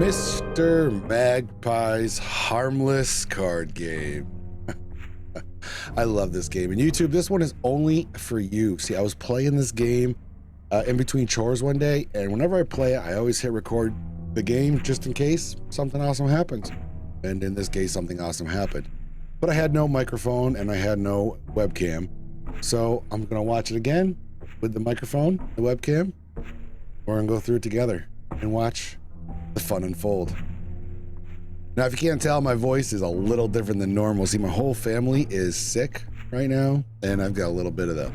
Mr. Magpie's harmless card game. I love this game. And YouTube, this one is only for you. See, I was playing this game in between chores one day, and whenever I play it, I always hit record the game just in case something awesome happens. And in this case, something awesome happened. But I had no microphone and I had no webcam. So I'm gonna watch it again with the microphone, the webcam. We're gonna go through it together and watch the fun unfold. Now, if you can't tell, my voice is a little different than normal. See, my whole family is sick right now, and I've got a little bit of the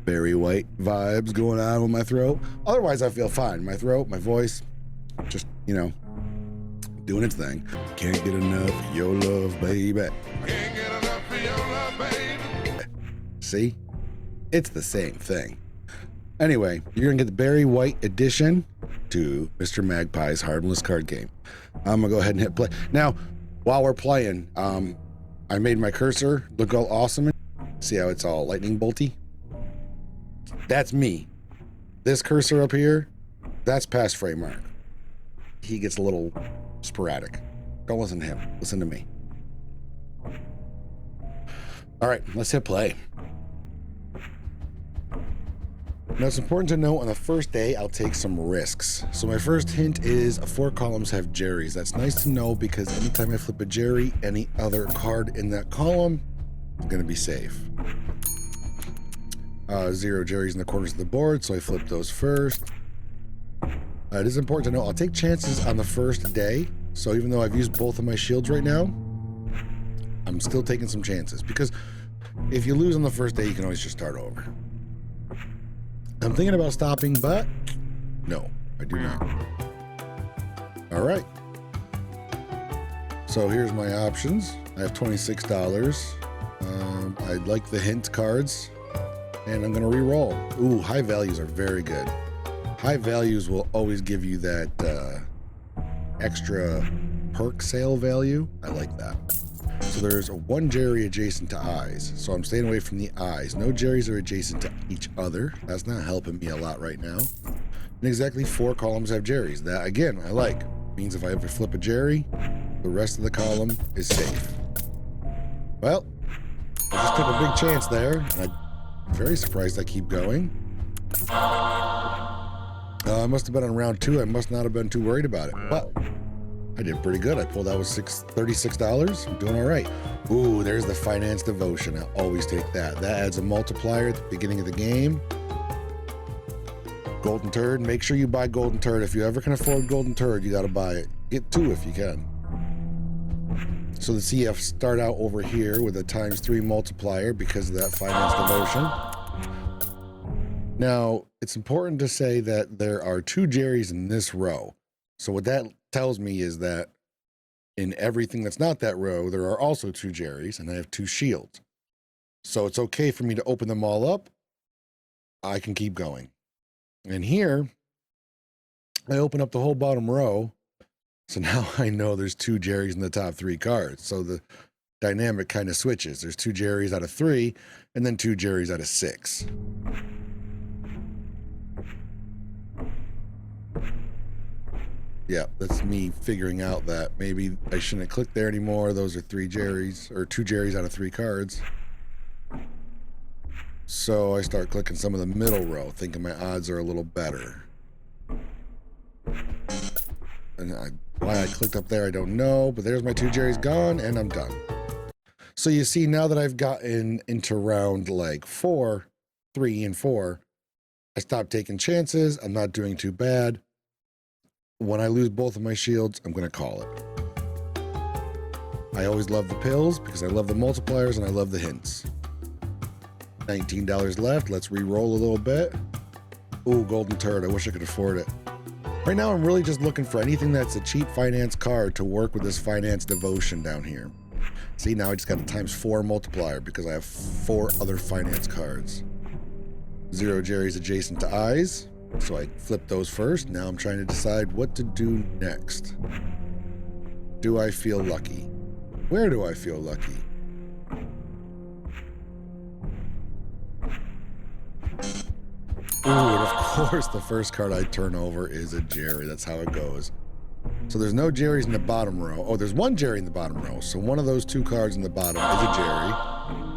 Barry White vibes going on with my throat. Otherwise, I feel fine. My throat, my voice, just, you know, doing its thing. Can't get enough of your love, baby. Can't get enough of your love, baby. See? It's the same thing. Anyway, you're gonna get the Barry White edition to Mr. Magpie's harmless card game. I'm gonna go ahead and hit play. Now, while we're playing, I made my cursor look all awesome. See how it's all lightning bolty? That's me. This cursor up here, that's past frame mark. He gets a little sporadic. Don't listen to him, listen to me. All right, let's hit play. Now, it's important to note on the first day, I'll take some risks. So my first hint is 4 columns have Jerry's. That's nice to know because anytime I flip a Jerry, any other card in that column, I'm gonna be safe. 0 Jerry's in the corners of the board, so I flip those first. It is important to know I'll take chances on the first day. So even though I've used both of my shields right now, I'm still taking some chances because if you lose on the first day, you can always just start over. I'm thinking about stopping, but no, I do not. All right. So here's my options. I have $26. I like the hint cards, and I'm gonna re-roll. Ooh, high values are very good. High values will always give you that extra perk sale value. I like that. So there's 1 Jerry adjacent to eyes. So I'm staying away from the eyes. No Jerrys are adjacent to each other. That's not helping me a lot right now. And exactly 4 columns have Jerrys. That, again, I like. Means if I ever flip a Jerry, the rest of the column is safe. Well, I just took a big chance there. And I'm very surprised I keep going. I must have been on round 2. I must not have been too worried about it. But I did pretty good. I pulled out with $36. I'm doing all right. Ooh, there's the finance devotion. I always take that. That adds a multiplier at the beginning of the game. Golden turd. Make sure you buy golden turd. If you ever can afford golden turd, you got to buy it. Get 2 if you can. So the CF start out over here with a ×3 multiplier because of that finance devotion. Now, it's important to say that there are 2 Jerrys in this row. So what that tells me is that in everything that's not that row, there are also 2 Jerrys, and I have 2 shields. So it's okay for me to open them all up. I can keep going. And here, I open up the whole bottom row. So now I know there's 2 Jerrys in the top 3 cards. So the dynamic kind of switches. There's 2 Jerrys out of 3, and then 2 Jerrys out of 6. Yeah, that's me figuring out that maybe I shouldn't click there anymore. Those are 3 Jerrys, or 2 Jerrys out of 3 cards. So I start clicking some of the middle row, thinking my odds are a little better. And why I clicked up there, I don't know, but there's my 2 Jerrys gone, and I'm done. So you see, now that I've gotten into round like 4, 3 and 4, I stopped taking chances. I'm not doing too bad. When I lose both of my shields, I'm going to call it. I always love the pills because I love the multipliers and I love the hints. $19 left. Let's re-roll a little bit. Ooh, golden turd. I wish I could afford it. Right now, I'm really just looking for anything that's a cheap finance card to work with this finance devotion down here. See, now I just got a ×4 multiplier because I have 4 other finance cards. 0 Jerry's adjacent to eyes. So I flipped those first. Now I'm trying to decide what to do next. Do I feel lucky? Where do I feel lucky? Ooh, and of course the first card I turn over is a Jerry. That's how it goes. So there's no Jerry's in the bottom row. Oh, there's one Jerry in the bottom row. So one of those two cards in the bottom is a Jerry.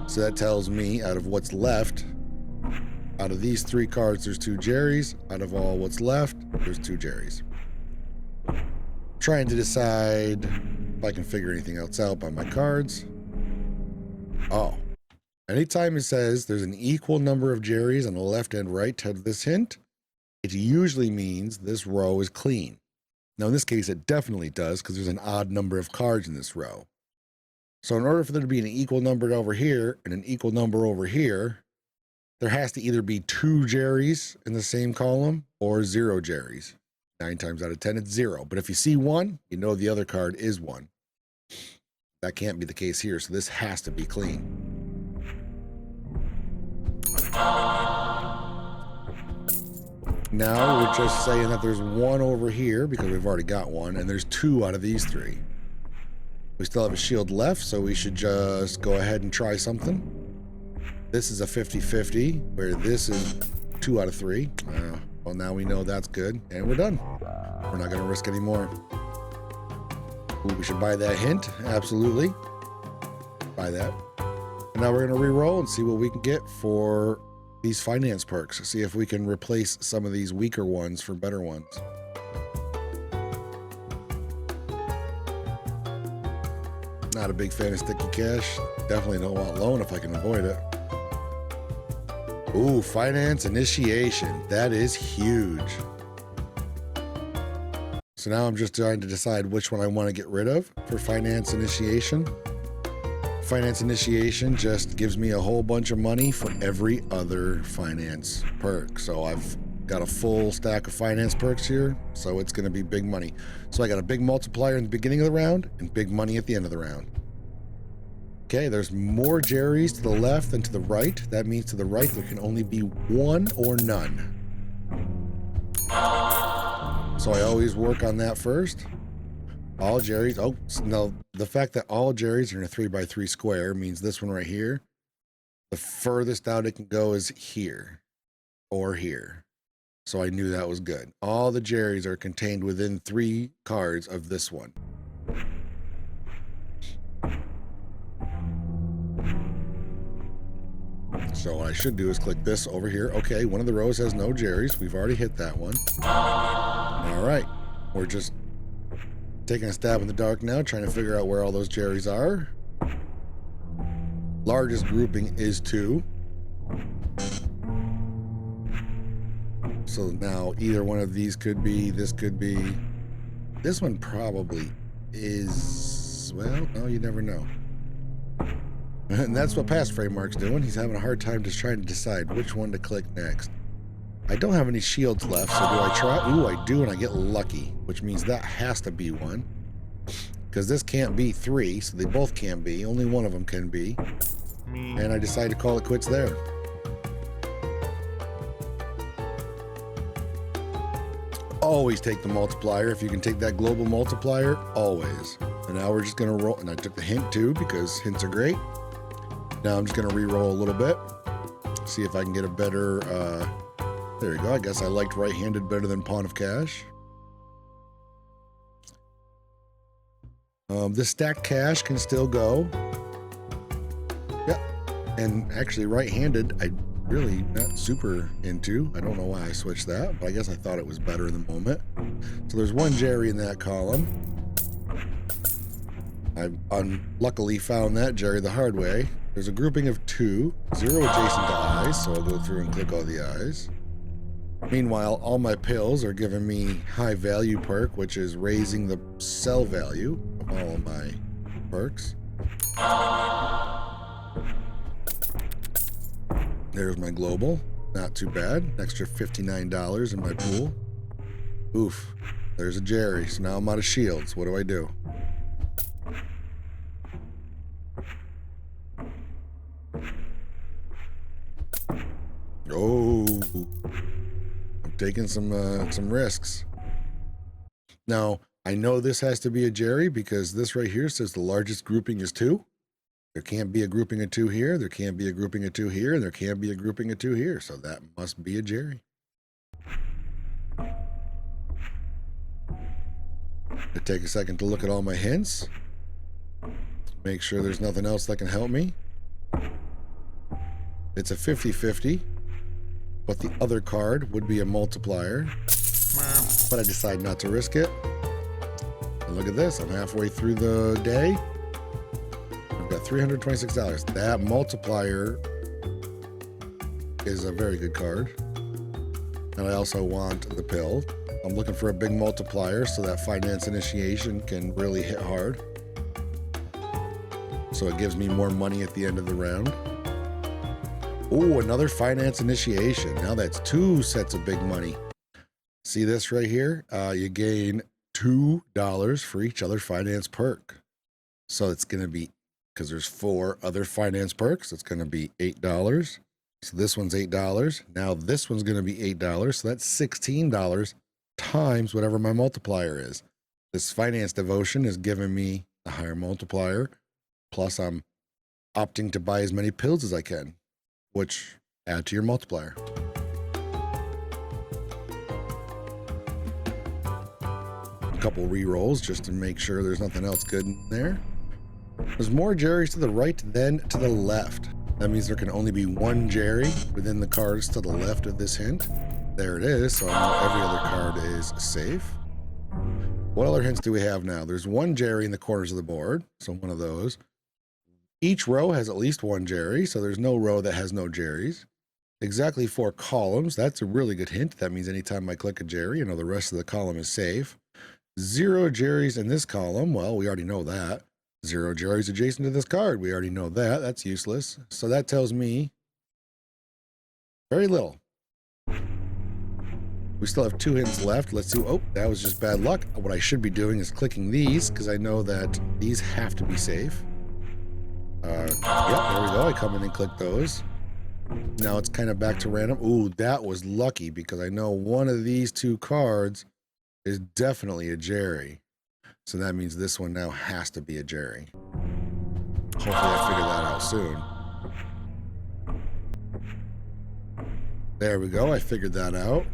So that tells me out of what's left, out of these three cards, there's two Jerry's. Out of all what's left, there's two Jerry's. Trying to decide if I can figure anything else out by my cards. Oh. Anytime it says there's an equal number of Jerry's on the left and right of this hint, it usually means this row is clean. Now, in this case, it definitely does because there's an odd number of cards in this row. So in order for there to be an equal number over here and an equal number over here, there has to either be two Jerry's in the same column or zero Jerry's. 9 times out of 10, it's 0. But if you see 1, you know the other card is 1. That can't be the case here, so this has to be clean. Now we're just saying that there's 1 over here because we've already got 1, and there's 2 out of these 3. We still have a shield left, so we should just go ahead and try something. This is a 50-50, where this is 2 out of 3. Well, now we know that's good, and we're done. We're not going to risk any more. Ooh, we should buy that hint. Absolutely. Buy that. And now we're going to re-roll and see what we can get for these finance perks. See if we can replace some of these weaker ones for better ones. Not a big fan of sticky cash. Definitely don't want loan if I can avoid it. Ooh, finance initiation. That is huge. So now I'm just trying to decide which one I want to get rid of for finance initiation. Finance initiation just gives me a whole bunch of money for every other finance perk. So I've got a full stack of finance perks here, so it's going to be big money. So I got a big multiplier in the beginning of the round and big money at the end of the round. Okay, there's more Jerry's to the left than to the right. That means to the right there can only be 1 or none. So I always work on that first. All Jerry's. Oh, no, the fact that all Jerry's are in a 3x3 square means this one right here, the furthest out it can go is here or here. So I knew that was good. All the Jerry's are contained within 3 cards of this one. So what I should do is click this over here. Okay, one of the rows has no Jerry's. We've already hit that one. All right, we're just taking a stab in the dark now, trying to figure out where all those Jerry's are. Largest grouping is 2. So now either one of these could be, this could be, this one probably is, well, no, you never know. And that's what Past Framework's doing. He's having a hard time just trying to decide which one to click next. I don't have any shields left, so do I try? Ooh, I do, and I get lucky, which means that has to be 1. Because this can't be 3, so they both can't be. Only one of them can be. And I decide to call it quits there. Always take the multiplier. If you can take that global multiplier, always. And now we're just going to roll. And I took the hint too, because hints are great. Now I'm just going to re-roll a little bit. See if I can get a better... there you go. I guess I liked right-handed better than pawn of cash. This stacked cash can still go. Yep. And actually right-handed, I really not super into. I don't know why I switched that, but I guess I thought it was better in the moment. So there's 1 Jerry in that column. I unluckily found that Jerry the hard way. There's a grouping of 2, 0 adjacent to eyes, so I'll go through and click all the eyes. Meanwhile, all my pills are giving me high value perk, which is raising the sell value of all of my perks. There's my global. Not too bad. Extra $59 in my pool. Oof. There's a Jerry. So now I'm out of shields. What do I do? Oh. Taking some risks. Now, I know this has to be a Jerry because this right here says the largest grouping is 2. There can't be a grouping of 2 here, there can't be a grouping of 2 here, and there can't be a grouping of 2 here, so that must be a Jerry. I take a second to look at all my hints. Make sure there's nothing else that can help me. It's a 50-50, but the other card would be a multiplier. But I decide not to risk it. And look at this, I'm halfway through the day. I've got $326. That multiplier is a very good card. And I also want the pill. I'm looking for a big multiplier so that finance initiation can really hit hard. So it gives me more money at the end of the round. Oh, another finance initiation. Now that's 2 sets of big money. See this right here? You gain $2 for each other finance perk. So it's going to be, because there's 4 other finance perks, it's going to be $8. So this one's $8. Now this one's going to be $8. So that's $16 times whatever my multiplier is. This finance devotion is giving me a higher multiplier. Plus I'm opting to buy as many pills as I can, which add to your multiplier. A couple re-rolls just to make sure there's nothing else good in there. There's more Jerry's to the right than to the left. That means there can only be 1 Jerry within the cards to the left of this hint. There it is, so I know every other card is safe. What other hints do we have now? There's 1 Jerry in the corners of the board, so one of those. Each row has at least 1 Jerry, so there's no row that has no Jerry's. Exactly 4 columns, that's a really good hint. That means anytime I click a Jerry, you know the rest of the column is safe. 0 Jerry's in this column, well, we already know that. 0 Jerry's adjacent to this card, we already know that. That's useless. So that tells me very little. We still have 2 hints left. Let's see. Oh, that was just bad luck. What I should be doing is clicking these because I know that these have to be safe. Yep, there we go. I come in and click those. Now it's kind of back to random. Ooh, that was lucky because I know one of these 2 cards is definitely a Jerry. So that means this one now has to be a Jerry. Hopefully I figure that out soon. There we go. I figured that out.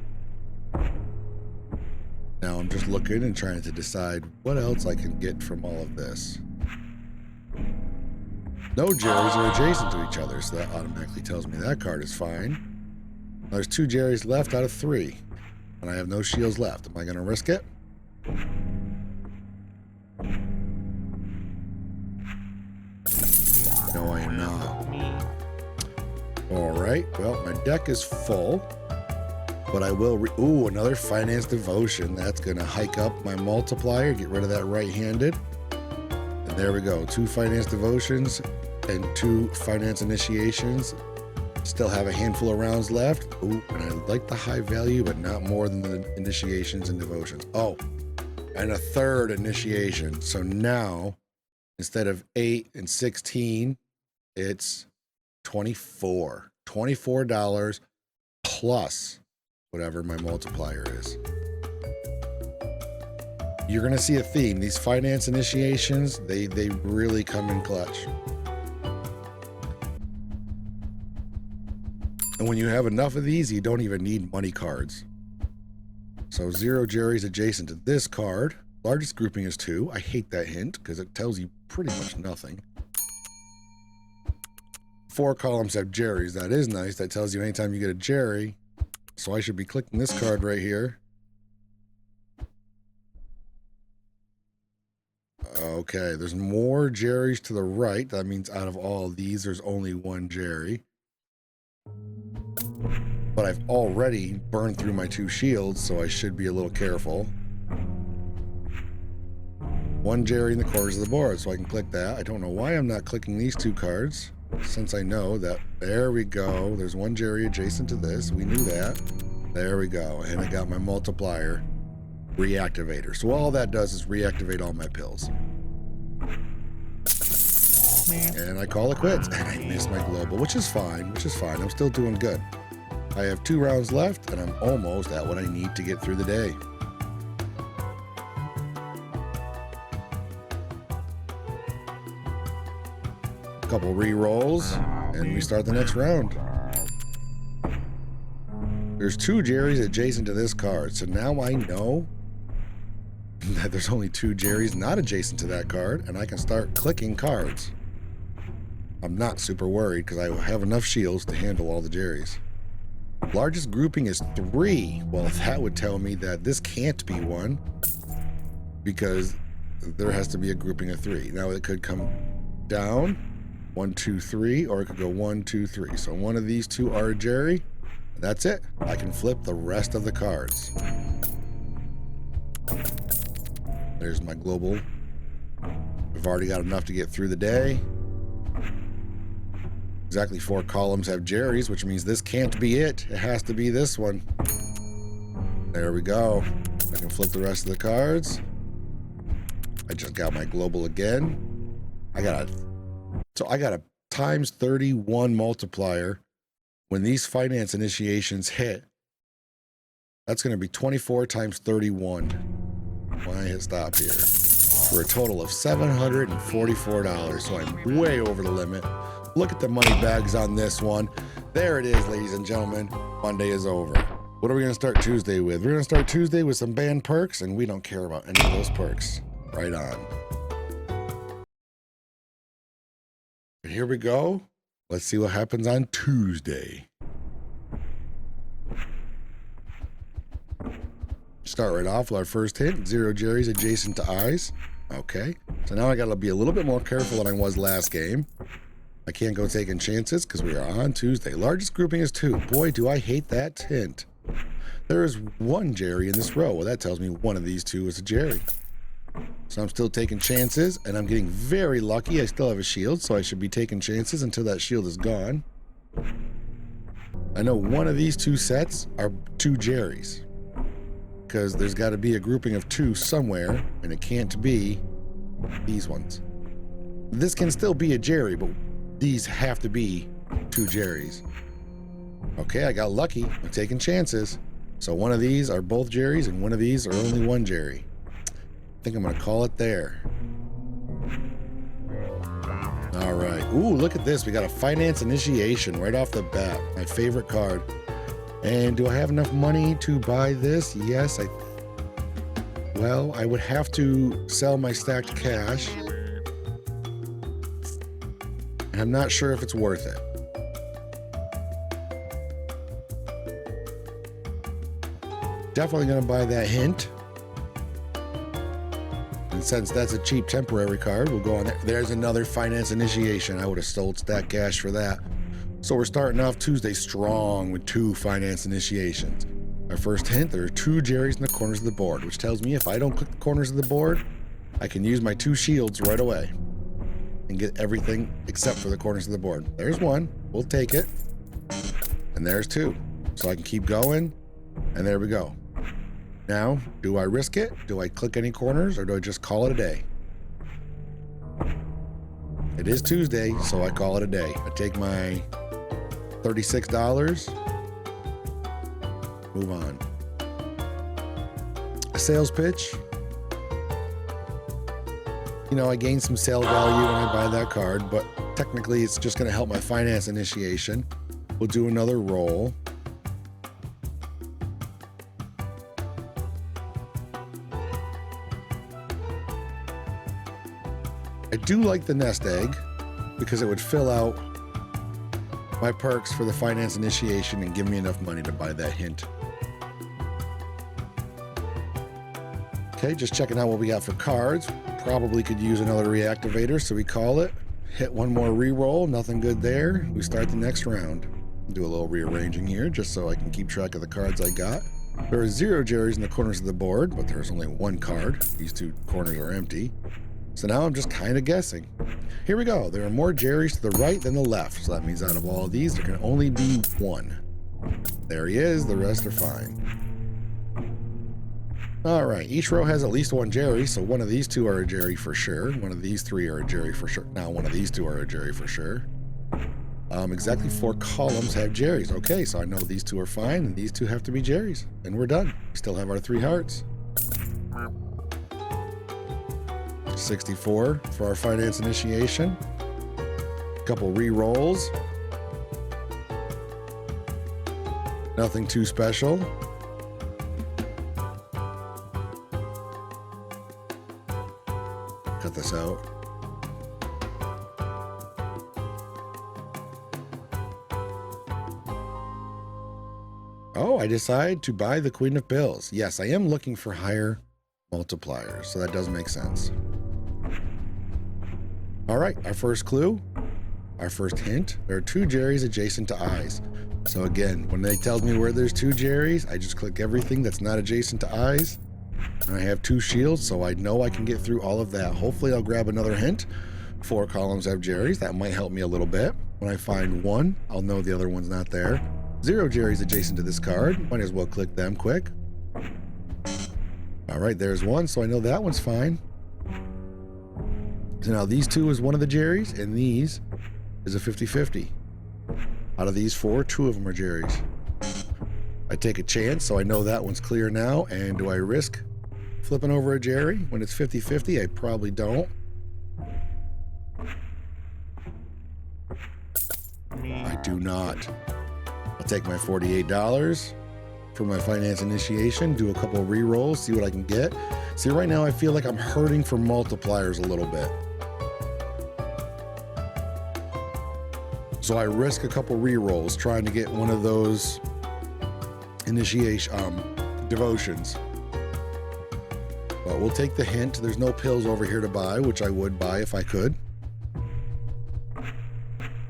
Now I'm just looking and trying to decide what else I can get from all of this. No Jerry's are adjacent to each other, so that automatically tells me that card is fine. There's 2 Jerry's left out of 3, and I have no shields left. Am I going to risk it? No, I am not. All right, well, my deck is full, but I will, ooh, another finance devotion. That's going to hike up my multiplier, get rid of that right-handed. And there we go, 2 finance devotions and 2 finance initiations. Still have a handful of rounds left. Ooh, and I like the high value, but not more than the initiations and devotions. Oh, and a 3rd initiation. So now, instead of 8 and 16, it's 24. $24 plus whatever my multiplier is. You're going to see a theme. These finance initiations, they really come in clutch. And when you have enough of these, you don't even need money cards. So 0 Jerry's adjacent to this card. Largest grouping is 2. I hate that hint because it tells you pretty much nothing. 4 columns have Jerry's. That is nice. That tells you anytime you get a Jerry. So I should be clicking this card right here. Okay, there's more Jerry's to the right. That means out of all these, there's only 1 Jerry. But I've already burned through my 2 shields, so I should be a little careful. 1 Jerry in the corners of the board, so I can click that. I don't know why I'm not clicking these 2 cards, since I know that, there we go. There's 1 Jerry adjacent to this. We knew that. There we go. And I got my multiplier reactivator. So all that does is reactivate all my pills. And I call it quits. And I missed my global, which is fine, I'm still doing good. I have 2 rounds left, and I'm almost at what I need to get through the day. Couple re-rolls, and we start the next round. There's 2 Jerry's adjacent to this card, so now I know that there's only 2 Jerrys not adjacent to that card, and I can start clicking cards. I'm not super worried because I have enough shields to handle all the Jerrys. Largest grouping is 3. Well, that would tell me that this can't be 1 because there has to be a grouping of 3. Now it could come down 1, 2, 3, or it could go 1, 2, 3. So one of these 2 are a Jerry. That's it. I can flip the rest of the cards. There's my global. We've already got enough to get through the day. Exactly 4 columns have Jerrys, which means this can't be it. It has to be this one. There we go. I can flip the rest of the cards. I just got my global again. I got a times 31 multiplier. When these finance initiations hit, that's going to be 24 times 31. Why hit stop here? For a total of $744. So I'm way over the limit. Look at the money bags on this one. There it is, ladies and gentlemen. Monday is over. What are we going to start Tuesday with? We're going to start Tuesday with some band perks, and we don't care about any of those perks. Right on. And here we go. Let's see what happens on Tuesday. Start right off with our first hint. 0 Jerrys adjacent to eyes. Okay. So now I got to be a little bit more careful than I was last game. I can't go taking chances because we are on Tuesday. Largest grouping is 2. Boy, do I hate that hint. There is 1 Jerry in this row. Well, that tells me one of these 2 is a Jerry. So I'm still taking chances, and I'm getting very lucky. I still have a shield, so I should be taking chances until that shield is gone. I know one of these 2 sets are 2 Jerrys, because there's got to be a grouping of 2 somewhere, and it can't be these ones. This can still be a Jerry, but these have to be 2 Jerrys. Okay, I got lucky. I'm taking chances. So one of these are both Jerrys, and one of these are only 1 Jerry. I think I'm going to call it there. All right. Ooh, look at this. We got a finance initiation right off the bat. My favorite card. And do I have enough money to buy this? Yes. Well, I would have to sell my stacked cash. And I'm not sure if it's worth it. Definitely going to buy that hint. And since that's a cheap temporary card, we'll go on there. There's another finance initiation. I would have sold stack cash for that. So we're starting off Tuesday strong with 2 finance initiations. Our first hint, there are 2 Jerrys in the corners of the board, which tells me if I don't click the corners of the board, I can use my 2 shields right away and get everything except for the corners of the board. There's 1. We'll take it. And there's 2. So I can keep going. And there we go. Now, do I risk it? Do I click any corners, or do I just call it a day? It is Tuesday, so I call it a day. I take my $36. Move on. A sales pitch. You know, I gain some sale value when I buy that card, but technically it's just going to help my finance initiation. We'll do another roll. I do like the nest egg because it would fill out my perks for the finance initiation and give me enough money to buy that hint. Okay, just checking out what we got for cards. Probably could use another reactivator, so we call it. Hit 1 more re-roll, nothing good there. We start the next round. Do a little rearranging here just so I can keep track of the cards I got. There are 0 Jerrys in the corners of the board, but there's only 1 card. These 2 corners are empty. So now I'm just kind of guessing. Here we go. There are more Jerrys to the right than the left. So that means out of all of these, there can only be 1. There he is. The rest are fine. All right. Each row has at least 1 Jerry. So one of these 2 are a Jerry for sure. One of these 3 are a Jerry for sure. Now one of these 2 are a Jerry for sure. Exactly 4 columns have Jerrys. Okay, so I know these 2 are fine, and these 2 have to be Jerrys. And we're done. We still have our 3 hearts. 64 for our finance initiation. A couple re-rolls. Nothing too special. this out. Oh, I decide to buy the Queen of Bills. Yes, I am looking for higher multipliers, so that does make sense. All right, our first clue, our first hint, there are 2 Jerrys adjacent to eyes. So again, when they tell me where there's 2 Jerrys, I just click everything that's not adjacent to eyes. And I have 2 shields, so I know I can get through all of that. Hopefully I'll grab another hint. 4 columns have Jerrys. That might help me a little bit. When I find 1, I'll know the other one's not there. 0 Jerrys adjacent to this card. Might as well click them quick. All right, there's 1, so I know that one's fine. So now these 2 is one of the Jerrys, and these is a 50-50. Out of these 4, 2 of them are Jerrys. I take a chance, so I know that one's clear now. And do I risk flipping over a Jerry when it's 50-50? I probably don't. I do not. I'll take my $48 for my finance initiation, do a couple of re-rolls, see what I can get. See, right now I feel like I'm hurting for multipliers a little bit. So I risk a couple re-rolls trying to get one of those initiation devotions. But we'll take the hint. There's no pills over here to buy, which I would buy if I could.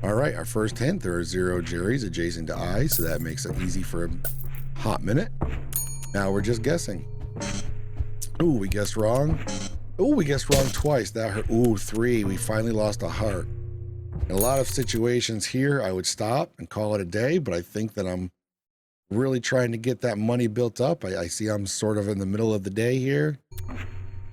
All right, our first hint, there are 0 Jerrys adjacent to eyes, so that makes it easy for a hot minute. Now we're just guessing. Ooh, we guessed wrong. Ooh, we guessed wrong twice. That hurt. Ooh, 3. We finally lost a heart. In a lot of situations here, I would stop and call it a day, but I think that I'm really trying to get that money built up. I see I'm sort of in the middle of the day here,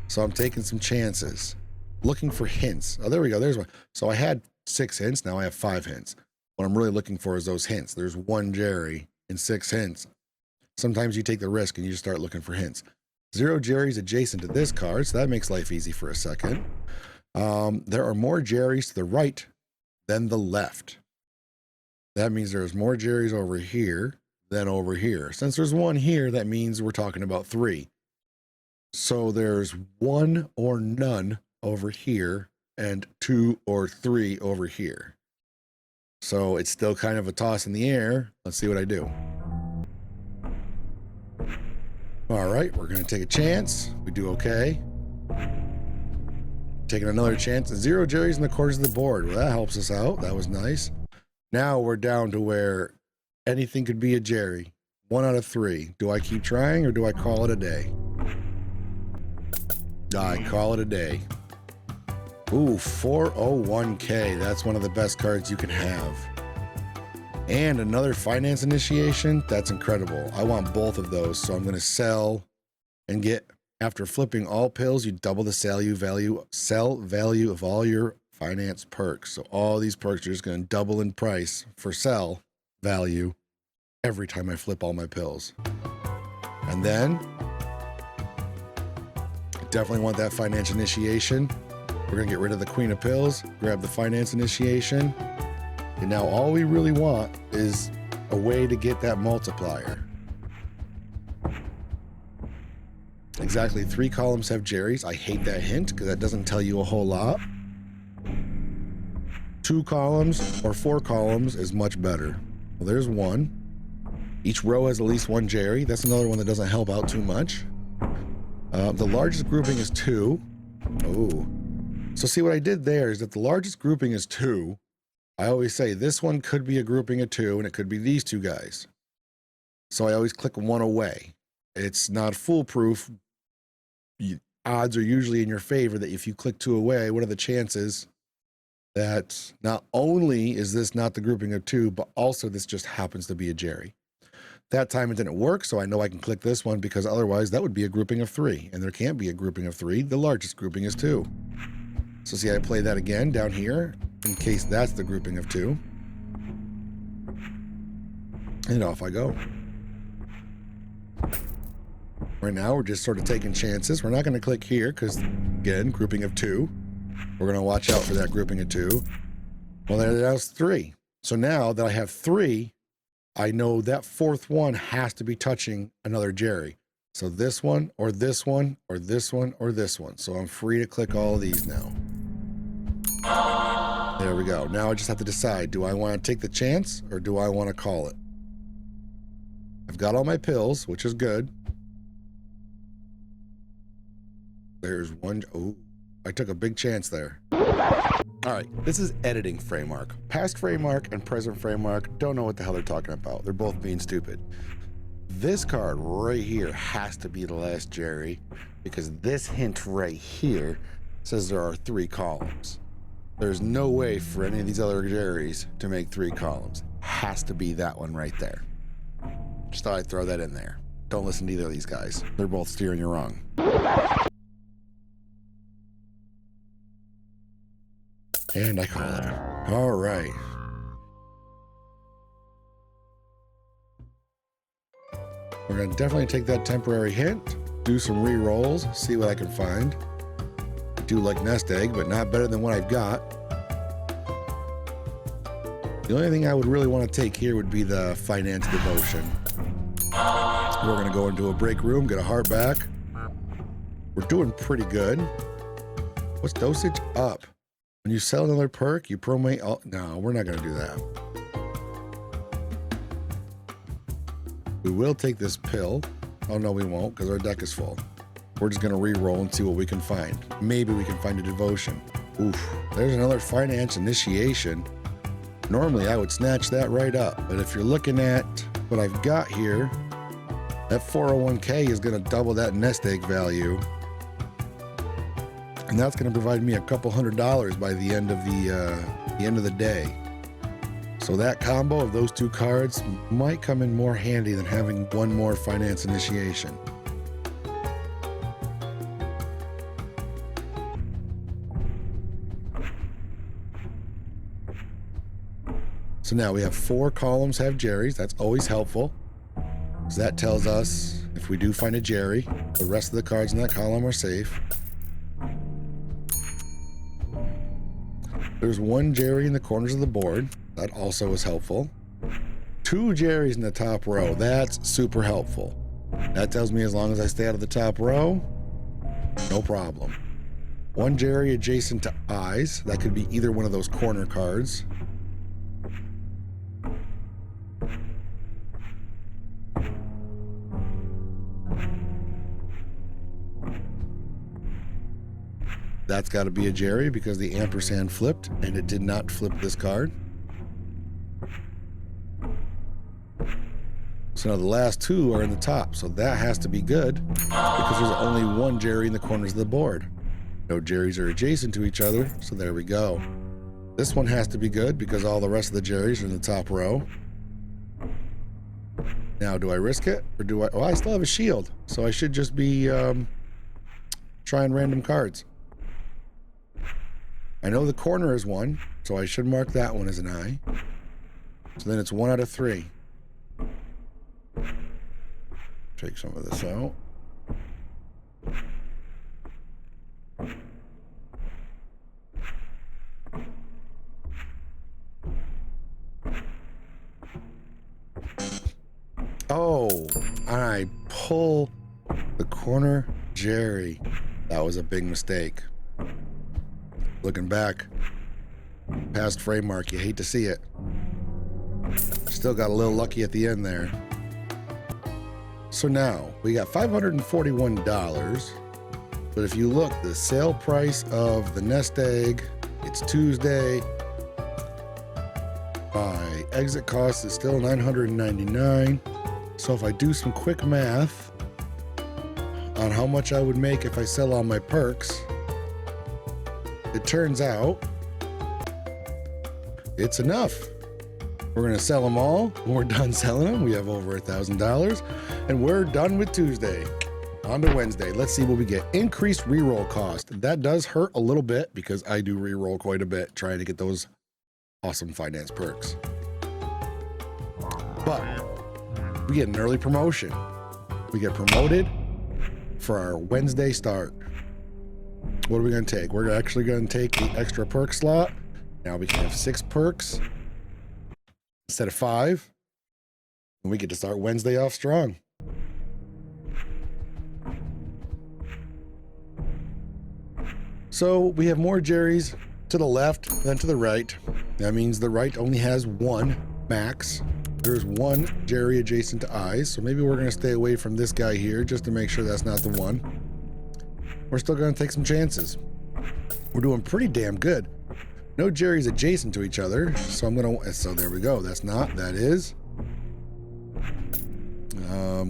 so I'm taking some chances. Looking for hints. Oh, there we go. There's one. So I had 6 hints. Now I have 5 hints. What I'm really looking for is those hints. There's 1 Jerry and 6 hints. Sometimes you take the risk and you just start looking for hints. 0 Jerrys adjacent to this card, so that makes life easy for a second. There are more Jerrys to the right than the left. That means there's more Jerrys over here than over here. Since there's 1 here, that means we're talking about 3. So there's 1 or none over here and 2 or 3 over here. So it's still kind of a toss in the air. Let's see what I do. All right, we're going to take a chance. We do okay. Taking another chance. 0 Jerrys in the corners of the board. Well, that helps us out. That was nice. Now we're down to where anything could be a Jerry. 1 out of 3. Do I keep trying or do I call it a day? I call it a day. Ooh, 401k. That's one of the best cards you can have. And another finance initiation. That's incredible. I want both of those, so I'm going to sell and get, after flipping all pills, you double the sell value of all your finance perks. So all these perks are just going to double in price for sell value every time I flip all my pills. And then I definitely want that finance initiation. We're going to get rid of the Queen of Pills, grab the finance initiation. And now all we really want is a way to get that multiplier. Exactly 3 columns have Jerrys. I hate that hint because that doesn't tell you a whole lot. 2 columns or 4 columns is much better. Well, there's 1. Each row has at least 1 Jerry. That's another one that doesn't help out too much. The largest grouping is 2. Oh. So see what I did there is that the largest grouping is 2. I always say this one could be a grouping of 2 and it could be these 2 guys. So I always click 1 away. It's not foolproof. Odds are usually in your favor that if you click 2 away, what are the chances that not only is this not the grouping of 2, but also this just happens to be a Jerry. That time it didn't work, so I know I can click this one because otherwise that would be a grouping of 3, and there can't be a grouping of 3. The largest grouping is 2. So see, I play that again down here in case that's the grouping of 2. And off I go. Right now, we're just sort of taking chances. We're not going to click here because, again, grouping of 2. We're going to watch out for that grouping of 2. Well, that's 3. So now that I have 3, I know that 4th one has to be touching another Jerry. So this one, or this one, or this one, or this one. So I'm free to click all of these now. There we go. Now I just have to decide, do I want to take the chance or do I want to call it? I've got all my pills, which is good. There's one. Oh, I took a big chance there. All right, this is editing frame arc. Past frame arc and present frame arc, don't know what the hell they're talking about. They're both being stupid. This card right here has to be the last Jerry because this hint right here says there are 3 columns. There's no way for any of these other Jerrys to make 3 columns. Has to be that one right there. Just thought I'd throw that in there. Don't listen to either of these guys. They're both steering you wrong. And I call it. All right. We're going to definitely take that temporary hint, do some re-rolls, see what I can find. I do like nest egg, but not better than what I've got. The only thing I would really want to take here would be the finance devotion. We're going to go into a break room, get a heart back. We're doing pretty good. What's dosage up? When you sell another perk, you promate. Oh, no, we're not going to do that. We will take this pill. Oh, no, we won't because our deck is full. We're just going to re-roll and see what we can find. Maybe we can find a devotion. Oof, there's another finance initiation. Normally, I would snatch that right up. But if you're looking at what I've got here, that 401k is going to double that nest egg value. And that's going to provide me a couple $100 by the end of the day. So that combo of those 2 cards might come in more handy than having one more finance initiation. So now we have 4 columns have Jerry's. That's always helpful. So that tells us if we do find a Jerry, the rest of the cards in that column are safe. There's 1 Jerry in the corners of the board. That also is helpful. 2 Jerrys in the top row. That's super helpful. That tells me as long as I stay out of the top row, no problem. 1 Jerry adjacent to eyes. That could be either one of those corner cards. That's got to be a Jerry because the ampersand flipped and it did not flip this card. So now the last 2 are in the top, so that has to be good because there's only 1 Jerry in the corners of the board. No Jerrys are adjacent to each other, so there we go. This one has to be good because all the rest of the Jerrys are in the top row. Now, do I risk it or do I? Oh, I still have a shield, so I should just be trying random cards. I know the corner is 1, so I should mark that one as an I. So then it's 1 out of 3. Take some of this out. Oh, I pull the corner Jerry. That was a big mistake. Looking back, past frame mark, you hate to see it. Still got a little lucky at the end there. So now we got $541, but if you look, the sale price of the nest egg, it's Tuesday. My exit cost is still $999. So if I do some quick math on how much I would make if I sell all my perks, it turns out it's enough. We're going to sell them all. When we're done selling them, we have over $1,000, and we're done with Tuesday. On to Wednesday. Let's see what we get. Increased reroll cost. That does hurt a little bit because I do reroll quite a bit trying to get those awesome finance perks. But we get an early promotion. We get promoted for our Wednesday start. What are we going to take? We're actually going to take the extra perk slot. Now we can have 6 perks instead of 5. And we get to start Wednesday off strong. So we have more Jerry's to the left than to the right. That means the right only has one max. There's one Jerry adjacent to eyes, so maybe we're going to stay away from this guy here just to make sure that's not the one. We're still going to take some chances. We're doing pretty damn good. No Jerry's adjacent to each other, so I'm going to... So there we go. That's not. That is.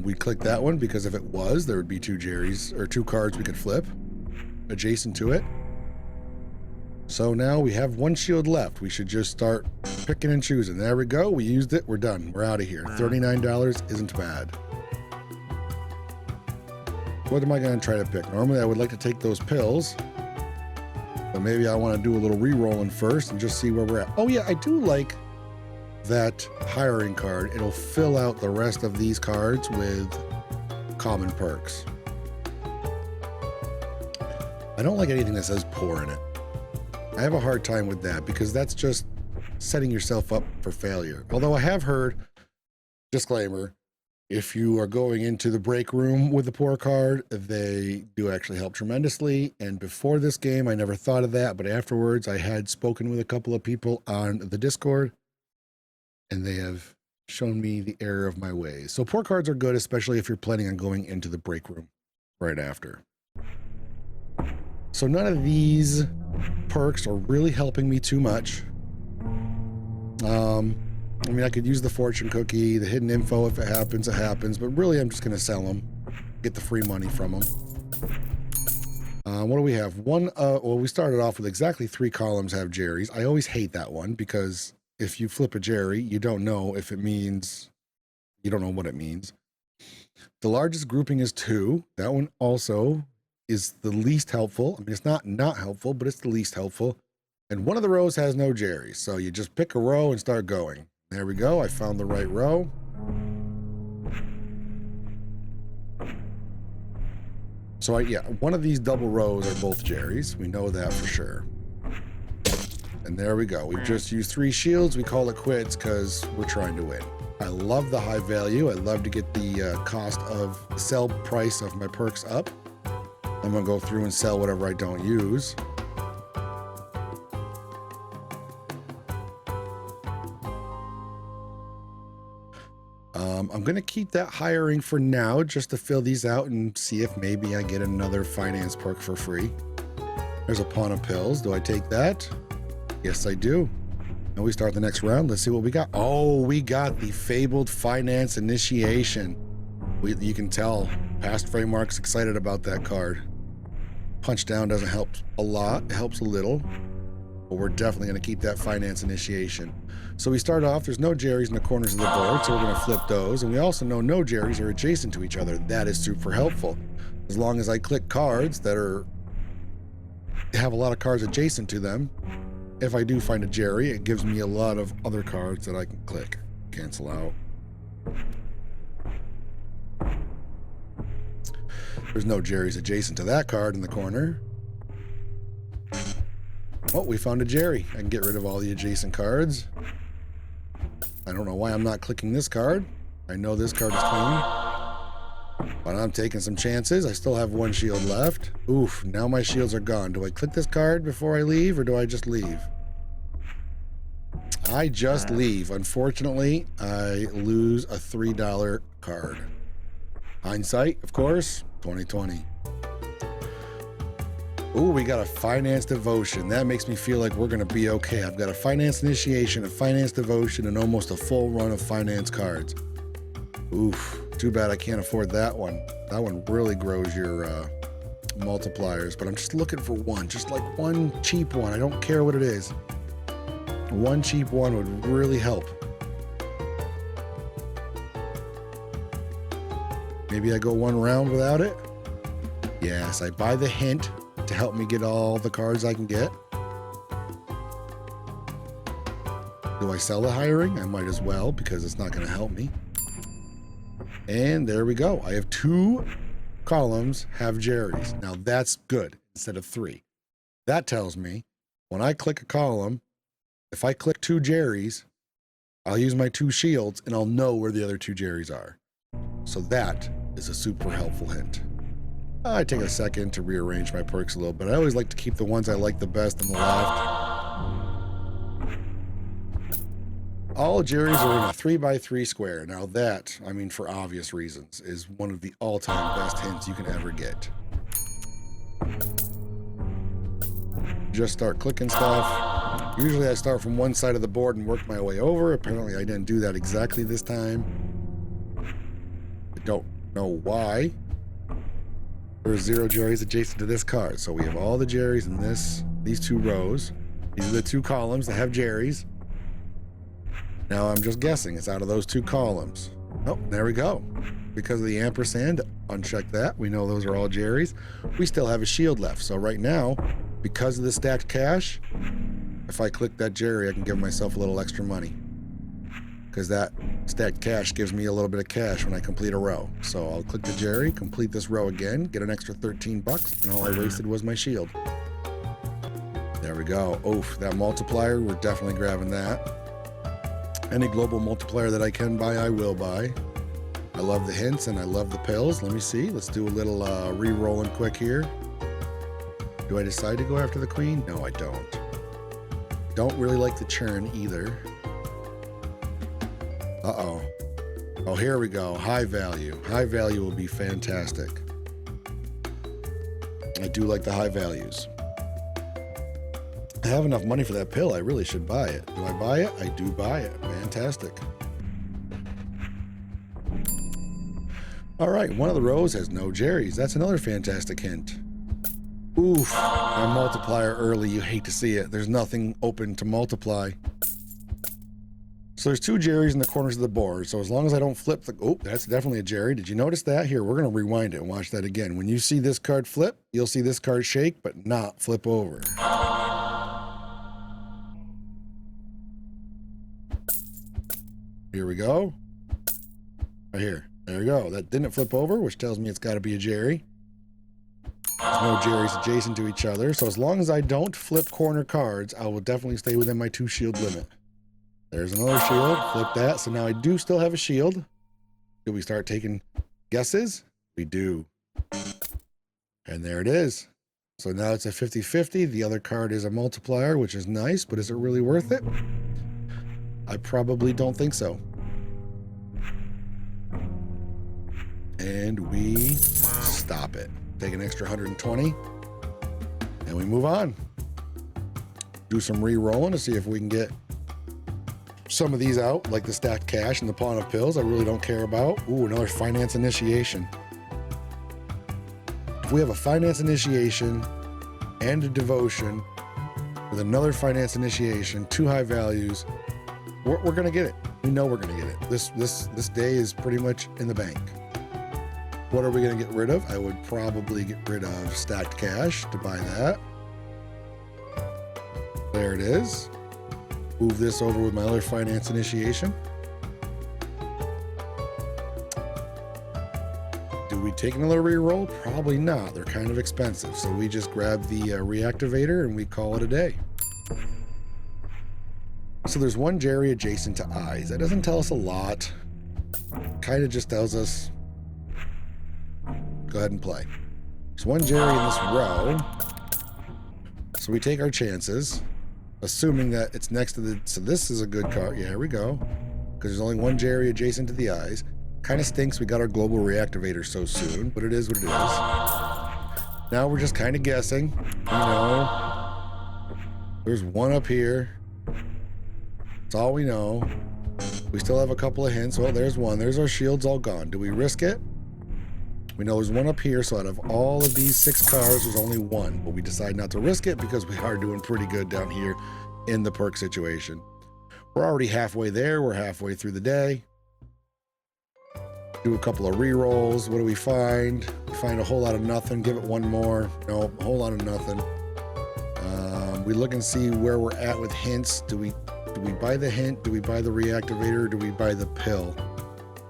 We click that one because if it was, there would be two Jerry's, or two cards we could flip adjacent to it. So now we have one shield left. We should just start picking and choosing. There we go. We used it. We're done. We're out of here. $39 isn't bad. What am I going to try to pick? Normally I would like to take those pills, but maybe I want to do a little re-rolling first and just see where we're at. Oh yeah, I do like that hiring card. It'll fill out the rest of these cards with common perks. I don't like anything that says poor in it. I have a hard time with that because that's just setting yourself up for failure. Although I have heard, disclaimer, if you are going into the break room with the poor card, they do actually help tremendously. And before this game, I never thought of that, but afterwards I had spoken with a couple of people on the Discord, and they have shown me the error of my ways. So poor cards are good, especially if you're planning on going into the break room right after. So none of these perks are really helping me too much. I mean, I could use the fortune cookie, the hidden info. If it happens, but really I'm just going to sell them, get the free money from them. What do we have? Well, we started off with exactly 3 columns have Jerry's. I always hate that one because if you flip a Jerry, you don't know if it means, you don't know what it means. The largest grouping is 2. That one also is the least helpful. I mean, it's not helpful, but it's the least helpful. And one of the rows has no Jerry's. So you just pick a row and start going. There we go. I found the right row. So yeah, one of these double rows are both Jerry's. We know that for sure. And there we go. We've just used 3 shields. We call it quits because we're trying to win. I love the high value. I love to get the cost of the sell price of my perks up. I'm going to go through and sell whatever I don't use. I'm going to keep that hiring for now just to fill these out and see if maybe I get another finance perk for free. There's a pawn of pills. Do I take that? Yes, I do. And we start the next round. Let's see what we got. Oh, we got the fabled finance initiation. You can tell past Framework's excited about that card. Punch down doesn't help a lot. It helps a little. But we're definitely going to keep that finance initiation. So we start off, there's no Jerry's in the corners of the board, so we're going to flip those. And we also know no Jerry's are adjacent to each other. That is super helpful. As long as I click cards that have a lot of cards adjacent to them, if I do find a Jerry, it gives me a lot of other cards that I can click. Cancel out. There's no Jerry's adjacent to that card in the corner. Oh, we found a Jerry. I can get rid of all the adjacent cards. I don't know why I'm not clicking this card. I know this card is clean. But I'm taking some chances. I still have 1 shield left. Oof, now my shields are gone. Do I click this card before I leave, or do I just leave? I just leave. Unfortunately, I lose a $3 card. Hindsight, of course, 2020. Ooh, we got a finance devotion. That makes me feel like we're going to be okay. I've got a finance initiation, a finance devotion, and almost a full run of finance cards. Oof, too bad I can't afford that one. That one really grows your multipliers, but I'm just looking for one, just like one cheap one. I don't care what it is. One cheap one would really help. Maybe I go 1 round without it. Yes, I buy the hint to help me get all the cards I can get. Do I sell the hiring? I might as well because it's not going to help me. And there we go. I have 2 columns have Jerry's. Now that's good instead of 3. That tells me when I click a column, if I click 2 Jerry's, I'll use my 2 shields and I'll know where the other 2 Jerry's are. So that is a super helpful hint. I take a second to rearrange my perks a little bit. I always like to keep the ones I like the best on the left. All Jerry's are in a 3x3 square. Now that, I mean, for obvious reasons, is one of the all-time best hints you can ever get. Just start clicking stuff. Usually I start from one side of the board and work my way over. Apparently I didn't do that exactly this time. I don't know why. There's 0 Jerry's adjacent to this card. So we have all the Jerry's in these 2 rows. These are the 2 columns that have Jerry's. Now I'm just guessing it's out of those 2 columns. Oh, there we go. Because of the ampersand, uncheck that. We know those are all Jerry's. We still have a shield left. So right now, because of the stacked cash, if I click that Jerry, I can give myself a little extra money. Because that stacked cash gives me a little bit of cash when I complete a row. So I'll click the Jerry, complete this row again, get an extra 13 bucks, and all I wasted was my shield. There we go. Oof, that multiplier, we're definitely grabbing that. Any global multiplier that I can buy, I will buy. I love the hints and I love the pills. Let me see. Let's do a little re-rolling quick here. Do I decide to go after the queen? No, I don't. Don't really like the churn either. Uh-oh. Oh, here we go. High value. High value will be fantastic. I do like the high values. I have enough money for that pill. I really should buy it. Do I buy it? I do buy it. Fantastic. All right, one of the rows has no Jerry's. That's another fantastic hint. Oof, my multiplier early. You hate to see it. There's nothing open to multiply. So there's 2 Jerry's in the corners of the board. So as long as I don't flip the... Oh, that's definitely a Jerry. Did you notice that? Here, we're going to rewind it and watch that again. When you see this card flip, you'll see this card shake, but not flip over. Here we go. Right here. There we go. That didn't flip over, which tells me it's got to be a Jerry. There's no Jerry's adjacent to each other. So as long as I don't flip corner cards, I will definitely stay within my 2 shield limit. There's another shield. Flip that. So now I do still have a shield. Do we start taking guesses? We do. And there it is. So now it's a 50-50. The other card is a multiplier, which is nice, but is it really worth it? I probably don't think so. And we stop it. Take an extra 120. And we move on. Do some re-rolling to see if we can get some of these out, like the stacked cash and the pawn of pills I really don't care about. Ooh, another finance initiation. If we have a finance initiation and a devotion with another finance initiation, 2 high values, we're gonna get it. We know we're gonna get it. This day is pretty much in the bank. What are we gonna get rid of? I would probably get rid of stacked cash to buy that. There it is. Move this over with my other finance initiation. Do we take another reroll? Probably not. They're kind of expensive. So we just grab the reactivator and we call it a day. So there's 1 Jerry adjacent to eyes. That doesn't tell us a lot. Kind of just tells us, go ahead and play. There's 1 Jerry in this row. So we take our chances, assuming that it's next to the... So this is a good card. Yeah, here we go. Because there's only 1 Jerry adjacent to the eyes. Kind of stinks we got our global reactivator so soon, but it is what it is. Now we're just kind of guessing. You know, there's 1 up here. That's all we know. We still have a couple of hints. Well, there's 1. There's our shields all gone. Do we risk it? We know there's 1 up here, so out of all of these 6 cards, there's only 1. But we decide not to risk it because we are doing pretty good down here in the perk situation. We're already halfway there. We're halfway through the day. Do a couple of re-rolls. What do we find? We find a whole lot of nothing. Give it 1 more. No, a whole lot of nothing. We look and see where we're at with hints. Do we buy the hint? Do we buy the reactivator? Or do we buy the pill?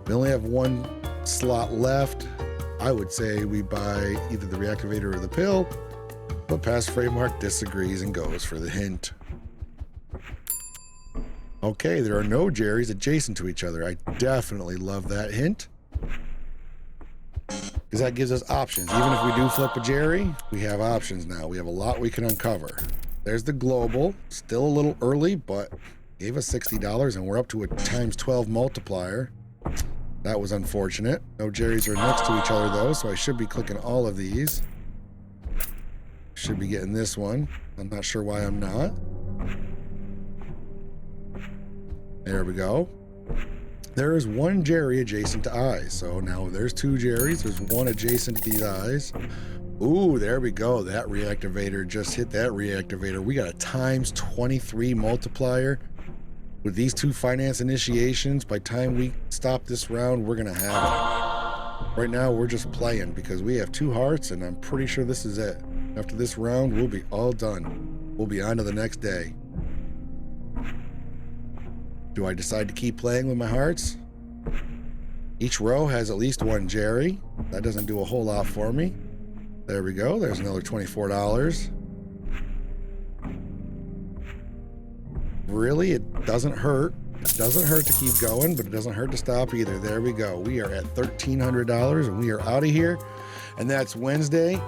We only have 1 slot left. I would say we buy either the reactivator or the pill, but Past Framework disagrees and goes for the hint. Okay, there are no Jerry's adjacent to each other. I definitely love that hint. because that gives us options. Even if we do flip a Jerry, we have options now. We have a lot we can uncover. There's the global, still a little early, but gave us $60 and we're up to a times 12 multiplier. That was unfortunate. No Jerry's are next to each other though, so I should be clicking all of these. Should be getting this one. I'm not sure why I'm not. There we go. There is one Jerry adjacent to eyes. So now there's two Jerry's. There's one adjacent to these eyes. Ooh, there we go. That reactivator just hit that reactivator. We got a times 23 multiplier. With these two finance initiations, by the time we stop this round, we're going to have it. Right now, we're just playing because we have 2 hearts, and I'm pretty sure this is it. After this round, we'll be all done. We'll be on to the next day. Do I decide to keep playing with my hearts? Each row has at least one Jerry. That doesn't do a whole lot for me. There we go. There's another $24. Really, it doesn't hurt. It doesn't hurt to keep going, but it doesn't hurt to stop either. There we go. We are at $1,300 and we are out of here. And that's Wednesday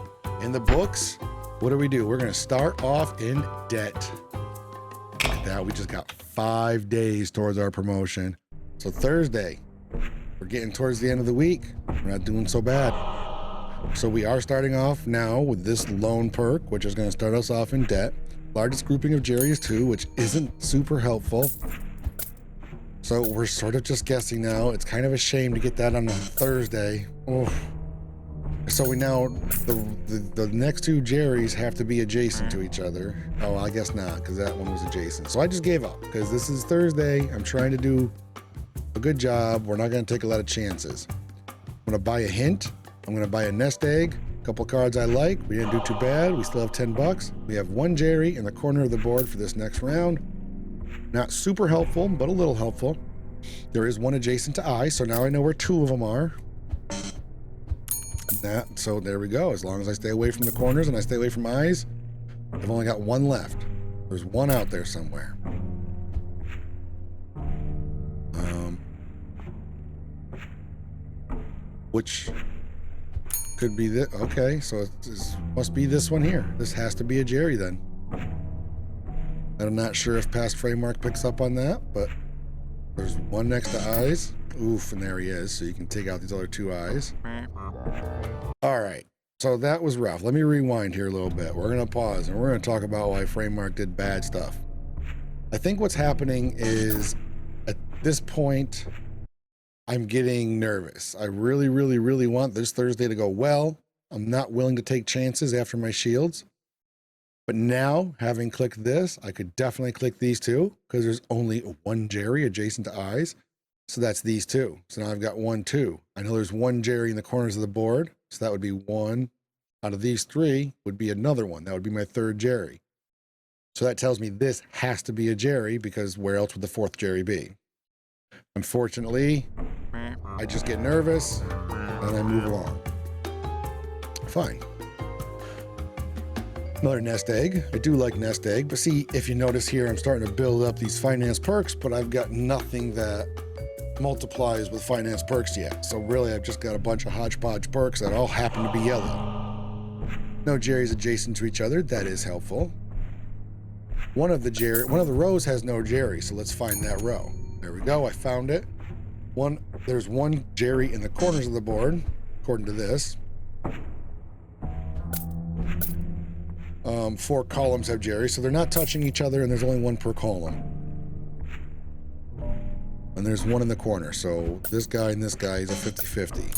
in the books. What do? We're going to start off in debt. Look at that. We just got 5 days towards our promotion. So Thursday, we're getting towards the end of the week. We're not doing so bad. So we are starting off now with this loan perk, which is going to start us off in debt. Largest grouping of Jerry is 2, which isn't super helpful. So we're sort of just guessing now. It's kind of a shame to get that on a Thursday. Oof. So we now, the next 2 Jerry's have to be adjacent to each other. Oh, I guess not, because that one was adjacent. So I just gave up, because this is Thursday. I'm trying to do a good job. We're not going to take a lot of chances. I'm going to buy a hint. I'm going to buy a nest egg. A couple cards I like. We didn't do too bad. We still have $10. We have 1 Jerry in the corner of the board for this next round. Not super helpful, but a little helpful. There is 1 adjacent to I, so now I know where 2 of them are. So there we go. As long as I stay away from the corners and I stay away from eyes, I've only got 1 left. There's 1 out there somewhere. Which could be this. Okay, so it must be this one here. This has to be a Jerry then. I'm not sure if past framework picks up on that, but there's 1 next to eyes. Oof, and there he is. So you can take out these other 2 eyes. All right, so that was rough. Let me rewind here a little bit. We're going to pause and we're going to talk about why framework did bad stuff. I think what's happening is at this point, I'm getting nervous. I really, really, really want this Thursday to go well. I'm not willing to take chances after my shields. But now, having clicked this, I could definitely click these 2 because there's only 1 Jerry adjacent to eyes. So that's these 2. So now I've got 1, 2. I know there's 1 Jerry in the corners of the board. So that would be 1 out of these 3 would be another one. That would be my 3rd Jerry. So that tells me this has to be a Jerry because where else would the 4th Jerry be? Unfortunately, I just get nervous and I move along. Fine. Another nest egg. I do like nest egg, but see, if you notice here, I'm starting to build up these finance perks, but I've got nothing that multiplies with finance perks yet. So really, I've just got a bunch of hodgepodge perks that all happen to be yellow. No Jerry's adjacent to each other. That is helpful. One of the rows has no Jerry, so let's find that row. There we go. I found it. There's 1 Jerry in the corners of the board, according to this. 4 columns have Jerry, so they're not touching each other, and there's only 1 per column. And there's 1 in the corner, so this guy and this guy is a 50-50.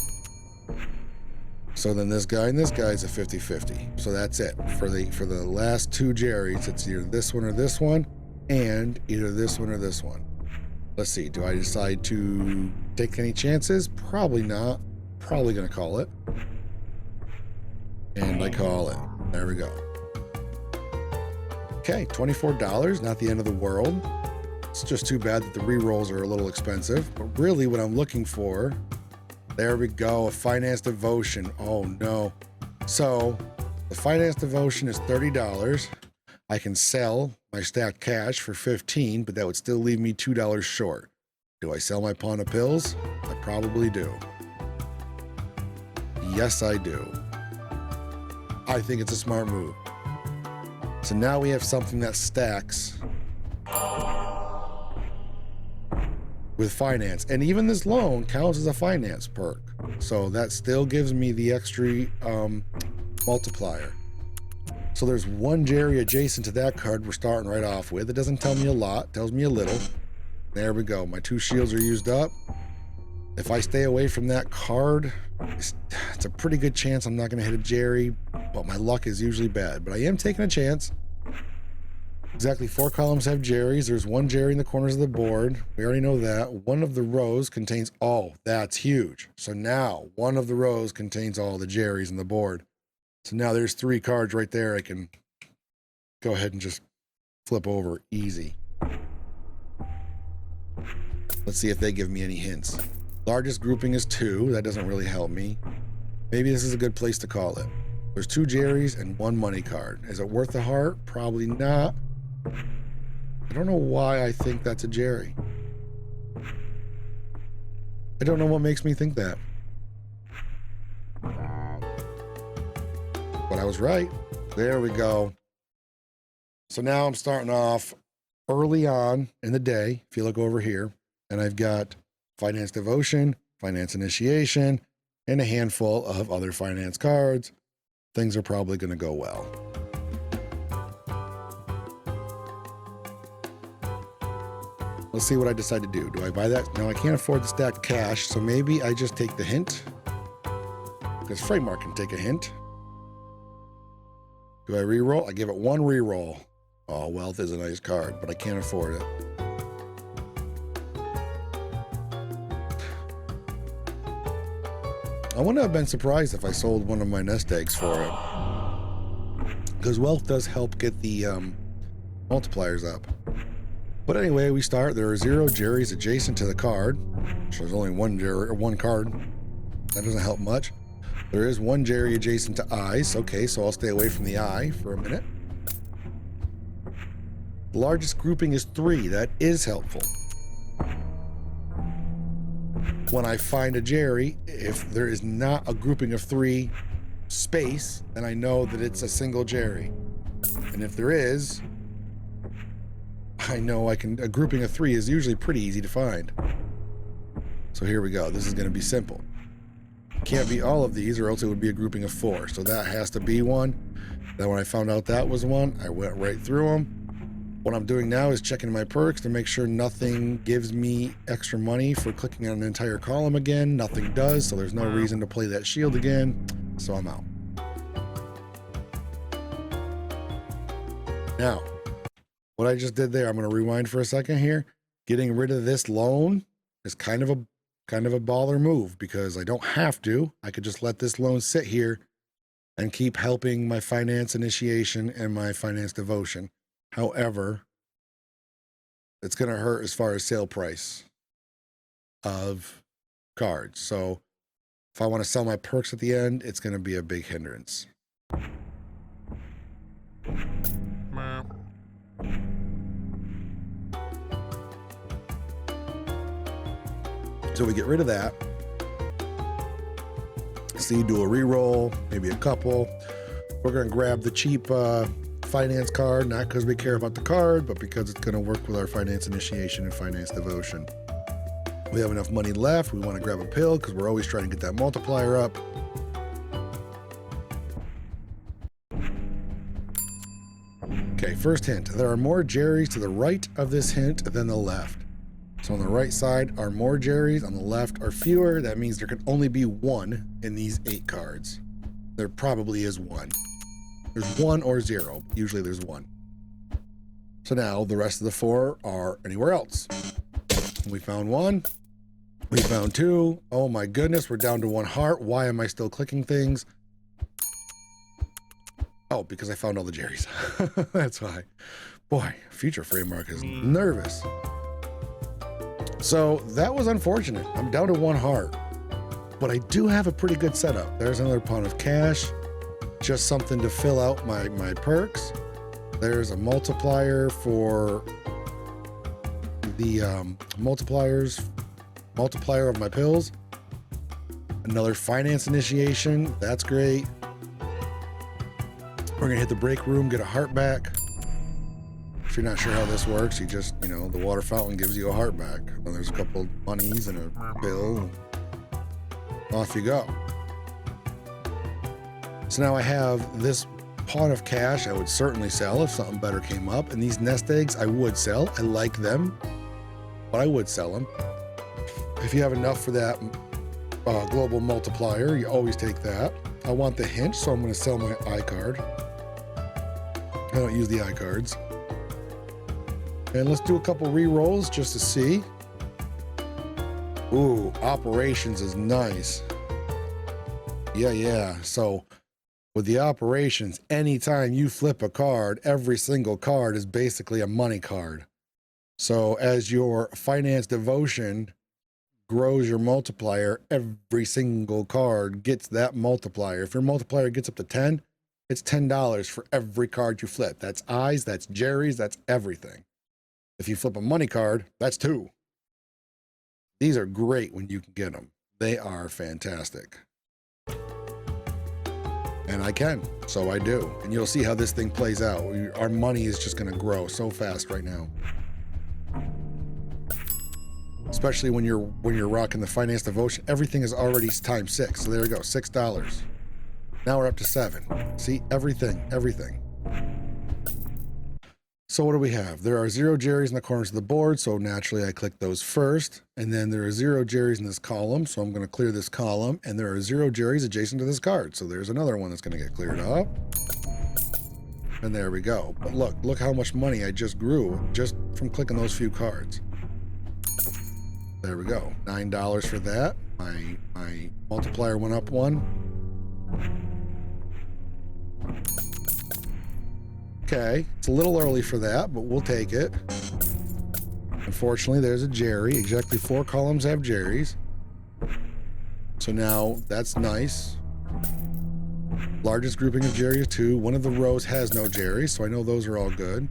So then this guy and this guy is a 50-50. So that's it. For the last 2 Jerrys, it's either this one or this one, and either this one or this one. Let's see, do I decide to take any chances? Probably not. Probably gonna call it. And I call it. There we go. Okay, $24, not the end of the world. It's just too bad that the re-rolls are a little expensive, but really what I'm looking for, there we go, a finance devotion. Oh no. So the finance devotion is $30. I can sell my stacked cash for $15, but that would still leave me $2 short. Do I sell my pawn of pills? I probably do. Yes, I do. I think it's a smart move. So now we have something that stacks with finance. And even this loan counts as a finance perk. So that still gives me the extra multiplier. So there's one Jerry adjacent to that card we're starting right off with. It doesn't tell me a lot, tells me a little. There we go. My 2 shields are used up. If I stay away from that card, it's a pretty good chance I'm not going to hit a Jerry, but my luck is usually bad. But I am taking a chance. Exactly 4 columns have Jerrys. There's 1 Jerry in the corners of the board. We already know that. One of the rows contains, oh, that's huge. So now 1 of the rows contains all the Jerrys in the board. So now there's 3 cards right there I can go ahead and just flip over easy. Let's see if they give me any hints. Largest grouping is 2. That doesn't really help me. Maybe this is a good place to call it. There's 2 Jerrys and 1 money card. Is it worth the heart? Probably not. I don't know why I think that's a Jerry. I don't know what makes me think that. But I was right. There we go. So now I'm starting off early on in the day. If you look over here, and I've got Finance Devotion, Finance Initiation, and a handful of other finance cards. Things are probably going to go well. Let's see what I decide to do. Do I buy that? No, I can't afford to stack cash, so maybe I just take the hint. Because Framework can take a hint. Do I re-roll? I give it 1 re-roll. Oh, Wealth is a nice card, but I can't afford it. I wouldn't have been surprised if I sold one of my nest eggs for it. Because Wealth does help get the multipliers up. But anyway, we start. There are 0 Jerrys adjacent to the card. So there's only 1 Jerry or 1 card. That doesn't help much. There is 1 Jerry adjacent to eyes. Okay, so I'll stay away from the eye for a minute. The largest grouping is 3. That is helpful. When I find a Jerry, if there is not a grouping of 3 space, then I know that it's a single Jerry. And if there is, I know a grouping of 3 is usually pretty easy to find. So here we go. This is going to be simple. Can't be all of these or else it would be a grouping of 4. So that has to be one. Then when I found out that was one, I went right through them. What I'm doing now is checking my perks to make sure nothing gives me extra money for clicking on an entire column again. Nothing does, so there's no reason to play that shield again. So I'm out. Now, what I just did there, I'm going to rewind for a second here. Getting rid of this loan is kind of a baller move because I don't have to. I could just let this loan sit here and keep helping my Finance Initiation and my Finance Devotion. However, it's going to hurt as far as sale price of cards. So if I want to sell my perks at the end, it's going to be a big hindrance. So we get rid of that. See, do a reroll, maybe a couple. We're going to grab the cheap finance card, not because we care about the card, but because it's going to work with our Finance Initiation and Finance Devotion. We have enough money left. We want to grab a pill because we're always trying to get that multiplier up. Okay, first hint. There are more Jerrys to the right of this hint than the left. So on the right side are more Jerrys, on the left are fewer. That means there can only be 1 in these 8 cards. There probably is 1. There's 1 or 0. Usually there's 1. So now the rest of the 4 are anywhere else. We found 1. We found 2. Oh my goodness, we're down to 1 heart. Why am I still clicking things? Oh, because I found all the Jerrys. That's why. Boy, Future Framework is nervous. So that was unfortunate. I'm down to 1 heart. But I do have a pretty good setup. There's another pound of cash. Just something to fill out my perks. There's a multiplier for the multiplier of my pills. Another finance initiation. That's great. We're gonna hit the break room, get a heart back. If you're not sure how this works, you just, you know, the water fountain gives you a heart back. And there's a couple monies and a bill. And off you go. So now I have this pot of cash I would certainly sell if something better came up. And these nest eggs I would sell. I like them, but I would sell them. If you have enough for that global multiplier, you always take that. I want the hint, so I'm going to sell my iCard. I don't use the iCards. And let's do a couple re-rolls just to see. Ooh, operations is nice. Yeah. So with the operations, anytime you flip a card, every single card is basically a money card. So as your finance devotion grows your multiplier, every single card gets that multiplier. If your multiplier gets up to 10, it's $10 for every card you flip. That's eyes, that's Jerry's, that's everything. If you flip a money card, that's 2. These are great when you can get them. They are fantastic. And I can, so I do. And you'll see how this thing plays out. Our money is just gonna grow so fast right now. Especially when you're rocking the finance devotion, everything is already times 6. So there we go, $6. Now we're up to 7. See, everything. So what do we have? There are 0 Jerry's in the corners of the board, so naturally I click those first. And then there are 0 Jerry's in this column, so I'm going to clear this column. And there are 0 Jerry's adjacent to this card, so there's another one that's going to get cleared up. And there we go. But look how much money I just grew just from clicking those few cards. There we go, $9 for that. My multiplier went up 1. Okay, it's a little early for that, but we'll take it. Unfortunately, there's a Jerry. Exactly 4 columns have Jerry's. So now that's nice. Largest grouping of Jerry is 2. One of the rows has no Jerry, so I know those are all good.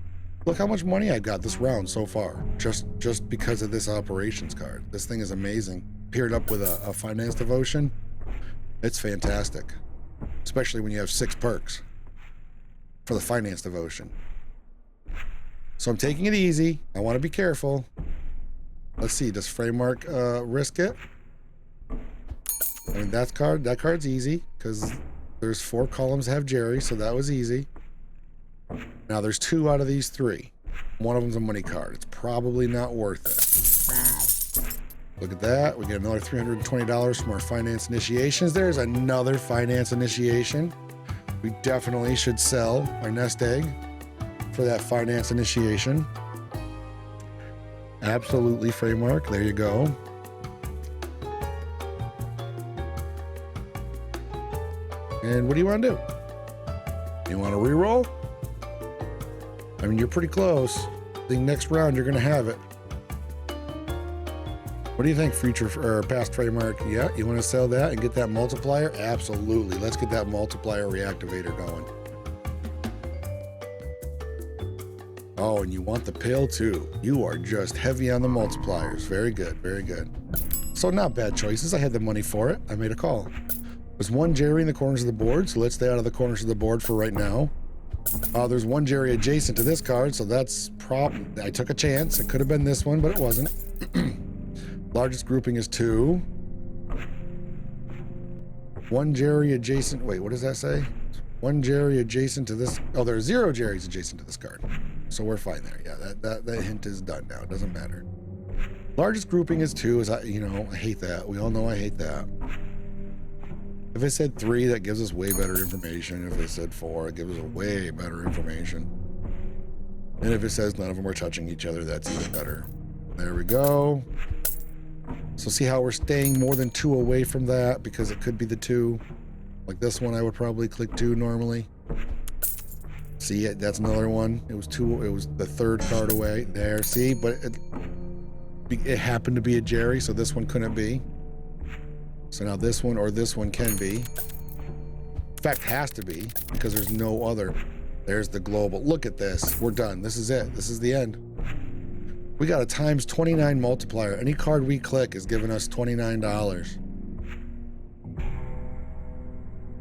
Look how much money I got this round so far, just because of this operations card. This thing is amazing. Paired up with a finance devotion, it's fantastic. Especially when you have 6 perks for the finance devotion. So I'm taking it easy. I want to be careful. Let's see, does Framework risk it? I mean, that card's easy because there's 4 columns that have Jerry, so that was easy. Now there's 2 out of these 3. One of them's a money card. It's probably not worth it. Look at that. We get another $320 from our finance initiations. There's another finance initiation. We definitely should sell our nest egg for that finance initiation. Absolutely, Framework. There you go. And what do you want to do? You want to re-roll? I mean, you're pretty close. I think next round you're going to have it. What do you think, future or past Framework? Yeah, you want to sell that and get that multiplier? Absolutely. Let's get that multiplier reactivator going. Oh, and you want the pill too. You are just heavy on the multipliers. Very good, very good. So not bad choices. I had the money for it. I made a call. There's 1 Jerry in the corners of the board, so let's stay out of the corners of the board for right now. There's 1 Jerry adjacent to this card, so that's I took a chance. It could have been this one, but it wasn't. Largest grouping is 2. 1 Jerry adjacent. Wait, what does that say? 1 Jerry adjacent to this. Oh, there's 0 Jerry's adjacent to this card. So we're fine there. Yeah, that hint is done now. It doesn't matter. Largest grouping is 2. I hate that. We all know I hate that. If it said 3, that gives us way better information. If it said 4, it gives us way better information. And if it says none of them are touching each other, that's even better. There we go. So see how we're staying more than 2 away from that because it could be the 2. Like this one, I would probably click 2 normally. See it? That's another one. It was 2. It was the 3rd card away. There, see? But it happened to be a Jerry, so this one couldn't be. So now this one or this one can be. In fact, has to be because there's no other. There's the global. Look at this. We're done. This is it. This is the end. We got a times 29 multiplier. Any card we click is giving us $29.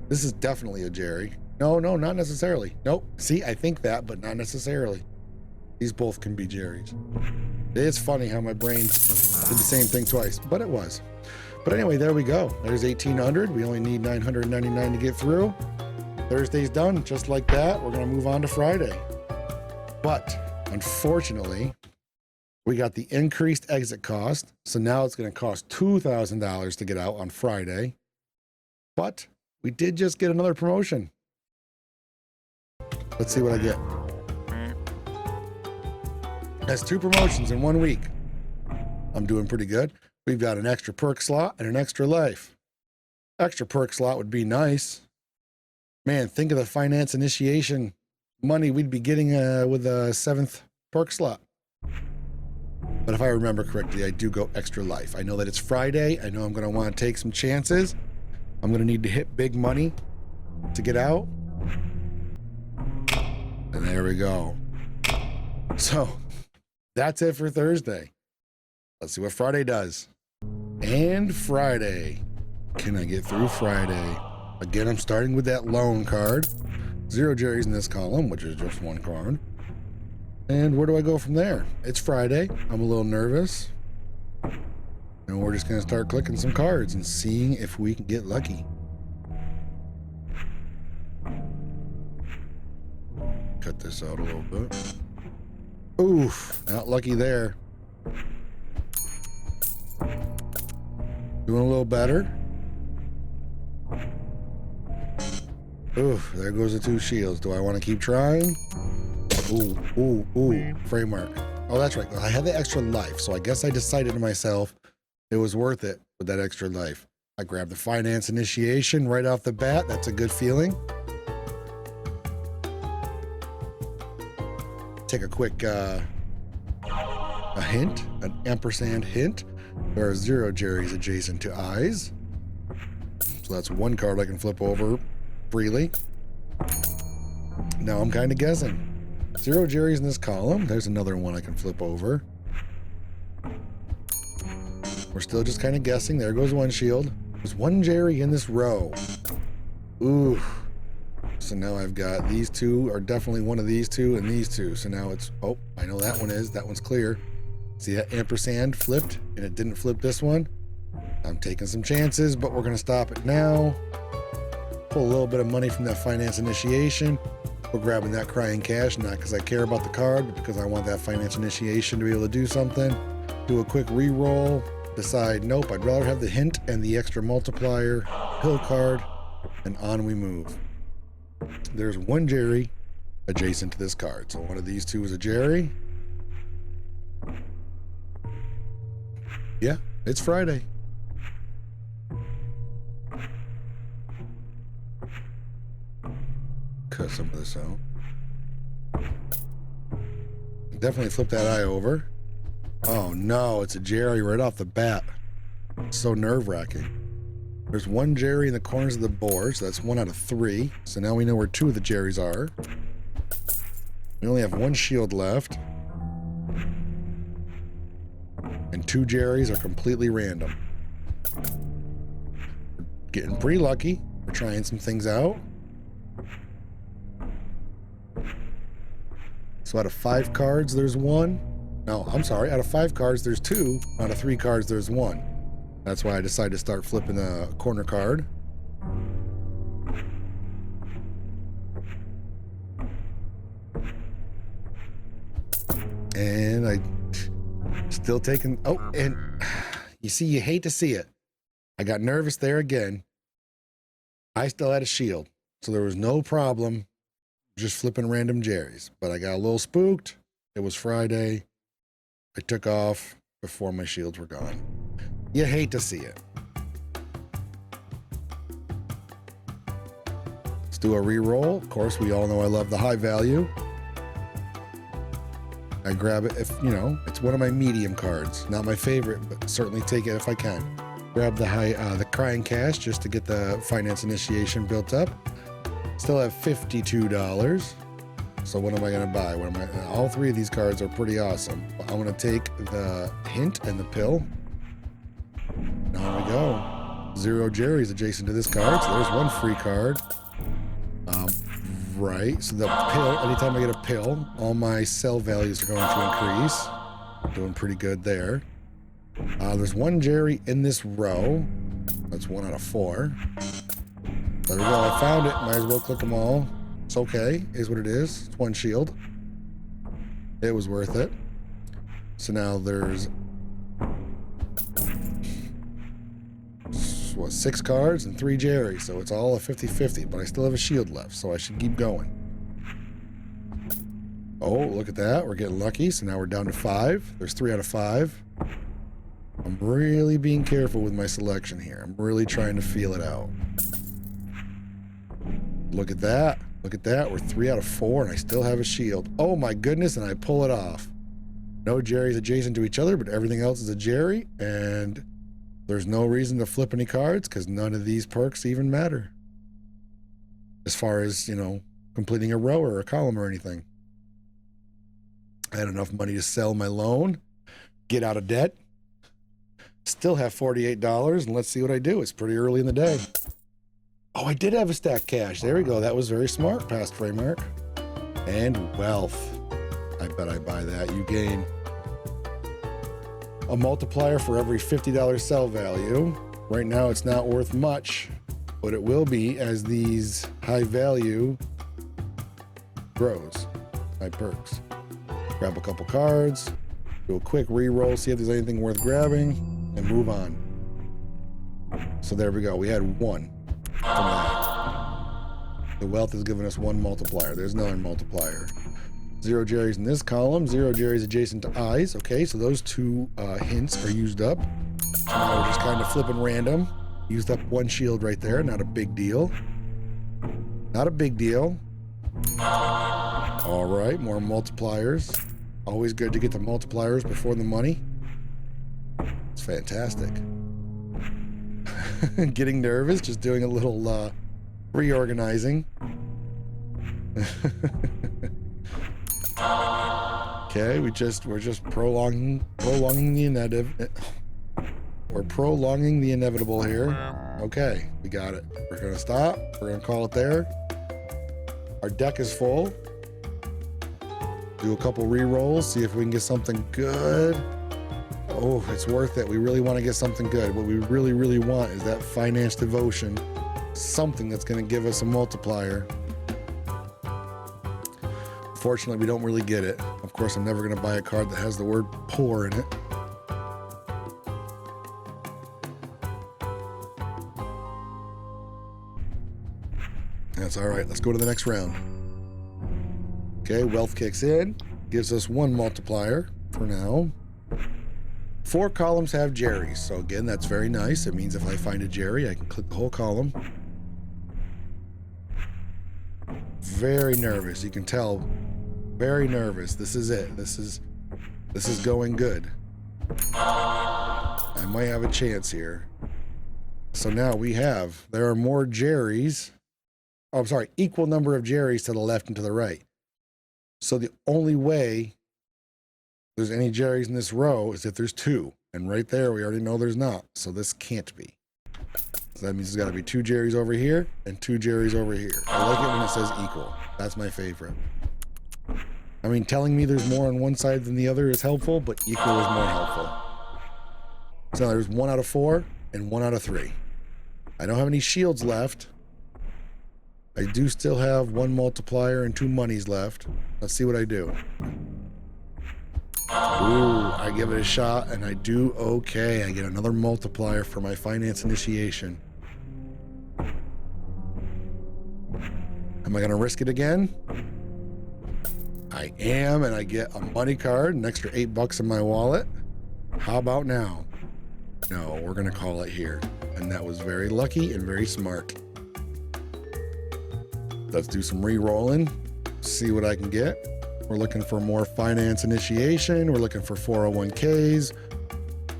This is definitely a Jerry. No, not necessarily. Nope. See, I think that, but not necessarily. These both can be Jerry's. It's funny how my brain did the same thing twice, but it was. But anyway, there we go. There's 1,800. We only need 999 to get through. Thursday's done, just like that. We're going to move on to Friday. But unfortunately, we got the increased exit cost. So now it's going to cost $2,000 to get out on Friday. But we did just get another promotion. Let's see what I get. That's 2 promotions in 1 week. I'm doing pretty good. We've got an extra perk slot and an extra life. Extra perk slot would be nice. Man, think of the finance initiation money we'd be getting with a 7th perk slot. But if I remember correctly, I do go extra life. I know that it's Friday. I know I'm going to want to take some chances. I'm going to need to hit big money to get out. And there we go. So that's it for Thursday. Let's see what Friday does. And Friday. Can I get through Friday? Again, I'm starting with that lone card. 0 Jerry's in this column, which is just 1 card. And where do I go from there? It's Friday. I'm a little nervous. And we're just going to start clicking some cards and seeing if we can get lucky. Cut this out a little bit. Oof, not lucky there. Doing a little better. Oof, there goes the 2 shields. Do I want to keep trying? Ooh, frame mark. Oh, that's right. I had the extra life, so I guess I decided to myself it was worth it with that extra life. I grabbed the finance initiation right off the bat. That's a good feeling. Take a quick a hint, an ampersand hint. There are 0 Jerry's adjacent to eyes. So that's 1 card I can flip over freely. Now I'm kind of guessing. 0 Jerry's in this column. There's another one I can flip over. We're still just kind of guessing. There goes 1 shield. There's 1 Jerry in this row. Ooh. So now I've got these 2 are definitely one of these 2 and these 2. So now it's, oh, I know that one is. That one's clear. See that ampersand flipped and it didn't flip this one? I'm taking some chances, but we're going to stop it now. Pull a little bit of money from that finance initiation. We're grabbing that crying cash, not because I care about the card, but because I want that finance initiation to be able to do something. Do a quick re-roll. Decide, nope, I'd rather have the hint and the extra multiplier, pill card, and on we move. There's 1 Jerry adjacent to this card. So one of these 2 is a Jerry. Yeah, it's Friday. Cut some of this out. Definitely flip that eye over. Oh no, it's a Jerry right off the bat. So nerve-wracking. There's 1 Jerry in the corners of the board, so that's 1 out of 3. So now we know where 2 of the Jerrys are. We only have 1 shield left. And 2 Jerrys are completely random. Getting pretty lucky. We're trying some things out. So out of 5 cards, there's 1. No, I'm sorry. Out of 5 cards, there's 2. Out of 3 cards, there's 1. That's why I decided to start flipping the corner card. And I still taking, oh, and you see, you hate to see it. I got nervous there again. I still had a shield, so there was no problem just flipping random Jerrys. But I got a little spooked. It was Friday. I took off before my shields were gone. You hate to see it. Let's do a re-roll. Of course, we all know I love the high value. I grab it if, you know, it's one of my medium cards. Not my favorite, but certainly take it if I can. Grab the crying cash just to get the finance initiation built up. Still have $52. So what am I going to buy? All 3 of these cards are pretty awesome. I'm going to take the hint and the pill. And on we go. 0 Jerry's adjacent to this card, so there's one free card. Right, so the pill, anytime I get a pill, all my sell values are going to increase. Doing pretty good there. There's 1 Jerry in this row. That's 1 out of 4. There we go, I found it. Might as well click them all. It's okay, is what it is. It's 1 shield. It was worth it. So now there's 6 cards and 3 Jerry's, so it's all a 50-50, but I still have a shield left, so I should keep going. Oh, look at that. We're getting lucky, so now we're down to 5. There's 3 out of 5. I'm really being careful with my selection here. I'm really trying to feel it out. Look at that. Look at that. We're 3 out of 4, and I still have a shield. Oh my goodness, and I pull it off. No Jerry's adjacent to each other, but everything else is a Jerry, and there's no reason to flip any cards because none of these perks even matter. As far as, you know, completing a row or a column or anything. I had enough money to sell my loan, get out of debt, still have $48, and let's see what I do. It's pretty early in the day. Oh, I did have a stack cash. There we go. That was very smart, past framework. And wealth. I bet I buy that. You gain a multiplier for every $50 sell value. Right now it's not worth much, but it will be as these high value grows. High perks. Grab a couple cards, do a quick re-roll, see if there's anything worth grabbing, and move on. So there we go. We had 1 from that. The wealth has given us 1 multiplier. There's another multiplier. 0 Jerry's in this column, 0 Jerry's adjacent to eyes. Okay, so those 2 hints are used up. So now we're just kind of flipping random. Used up 1 shield right there, not a big deal. Not a big deal. All right, more multipliers. Always good to get the multipliers before the money. It's fantastic. Getting nervous, just doing a little reorganizing. Okay, we're just prolonging the inevitable. We're prolonging the inevitable here. Okay, we got it. We're gonna stop. We're gonna call it there. Our deck is full. Do a couple re-rolls, see if we can get something good. Oh, it's worth it. We really want to get something good. What we really, really want is that finance devotion. Something that's going to give us a multiplier. Fortunately, we don't really get it. Of course, I'm never going to buy a card that has the word poor in it. That's all right. Let's go to the next round. Okay, wealth kicks in. Gives us 1 multiplier for now. 4 columns have Jerry's. So again, that's very nice. It means if I find a Jerry, I can click the whole column. Very nervous. You can tell. Very nervous. This is it. This is going good. I might have a chance here. So now there are more Jerry's. Oh, I'm sorry, equal number of Jerry's to the left and to the right. So the only way there's any Jerry's in this row is if there's 2. And right there, we already know there's not. So this can't be. So that means there's got to be 2 Jerry's over here and 2 Jerry's over here. I like it when it says equal. That's my favorite. I mean, telling me there's more on one side than the other is helpful, but equal is more helpful. So there's 1 out of 4 and 1 out of 3. I don't have any shields left. I do still have 1 multiplier and 2 monies left. Let's see what I do. Ooh, I give it a shot and I do okay. I get another multiplier for my finance initiation. Am I going to risk it again? I am, and I get a money card, an extra $8 in my wallet. How about now? No, we're going to call it here. And that was very lucky and very smart. Let's do some re-rolling, see what I can get. We're looking for more finance initiation. We're looking for 401ks.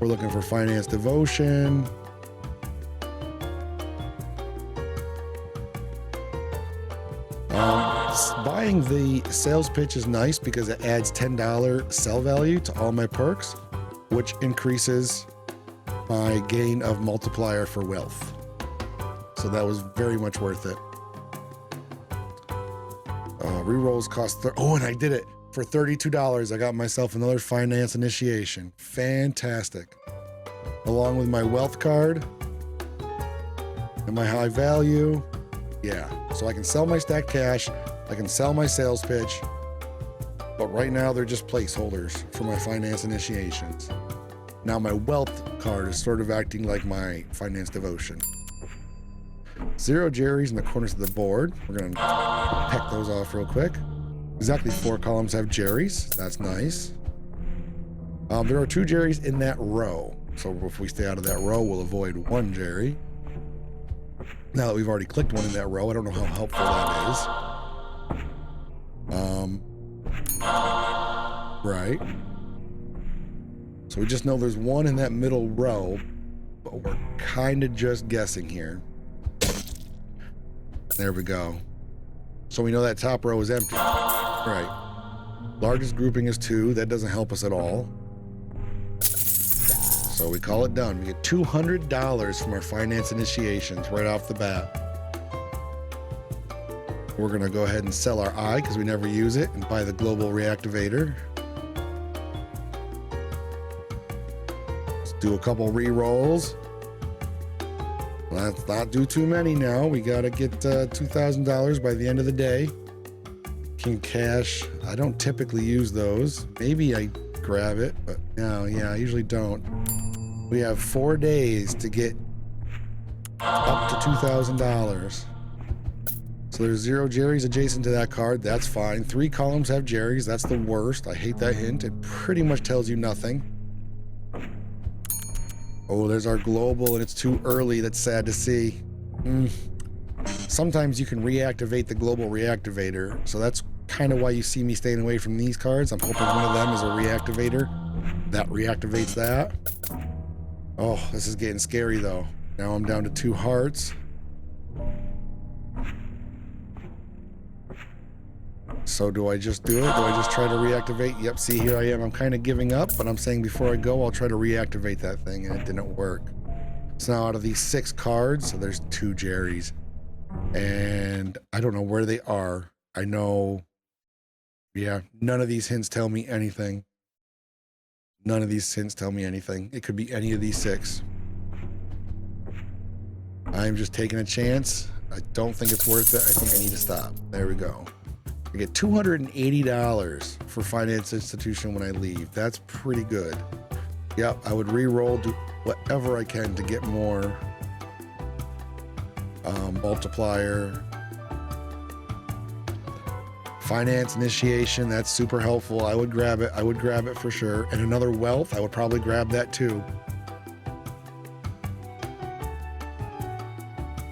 We're looking for finance devotion. Buying the sales pitch is nice because it adds $10 sell value to all my perks, which increases my gain of multiplier for wealth. So that was very much worth it. Rerolls cost, oh, and I did it. For $32, I got myself another finance initiation. Fantastic. Along with my wealth card and my high value. Yeah, so I can sell my stacked cash. I can sell my sales pitch. But right now they're just placeholders for my finance initiations. Now my wealth card is sort of acting like my finance devotion. 0 Jerry's in the corners of the board. We're gonna peck those off real quick. Exactly 4 columns have Jerry's. That's nice. There are 2 Jerry's in that row. So if we stay out of that row, we'll avoid 1 Jerry. Now that we've already clicked one in that row, I don't know how helpful that is. Right. So we just know there's 1 in that middle row, but we're kind of just guessing here. There we go. So we know that top row is empty. Right. Largest grouping is 2. That doesn't help us at all. So we call it done. We get $200 from our finance initiations right off the bat. We're going to go ahead and sell our eye because we never use it and buy the global reactivator. Let's do a couple re-rolls. Let's not do too many now. We got to get $2,000 by the end of the day. King Cash. I don't typically use those. Maybe I grab it, but no, yeah, I usually don't. We have 4 days to get up to $2,000. So there's 0 Jerry's adjacent to that card. That's fine. 3 columns have Jerry's. That's the worst. I hate that hint. It pretty much tells you nothing. Oh, there's our global, and it's too early. That's sad to see. Sometimes you can reactivate the global reactivator, so that's kind of why you see me staying away from these cards. I'm hoping one of them is a reactivator. That reactivates that. Oh, this is getting scary, though. Now I'm down to 2 hearts. So do I just do it? Do I just try to reactivate? Yep, see, here I am. I'm kind of giving up, but I'm saying before I go, I'll try to reactivate that thing, and it didn't work. So now out of these 6 cards, so there's 2 Jerry's. And I don't know where they are. I know, yeah, none of these hints tell me anything. None of these hints tell me anything. It could be any of these 6. I'm just taking a chance. I don't think it's worth it. I think I need to stop. There we go. I get $280 for finance institution when I leave. That's pretty good. Yep, I would re-roll, do whatever I can to get more multiplier. Finance initiation, that's super helpful. I would grab it. I would grab it for sure. And another wealth, I would probably grab that too.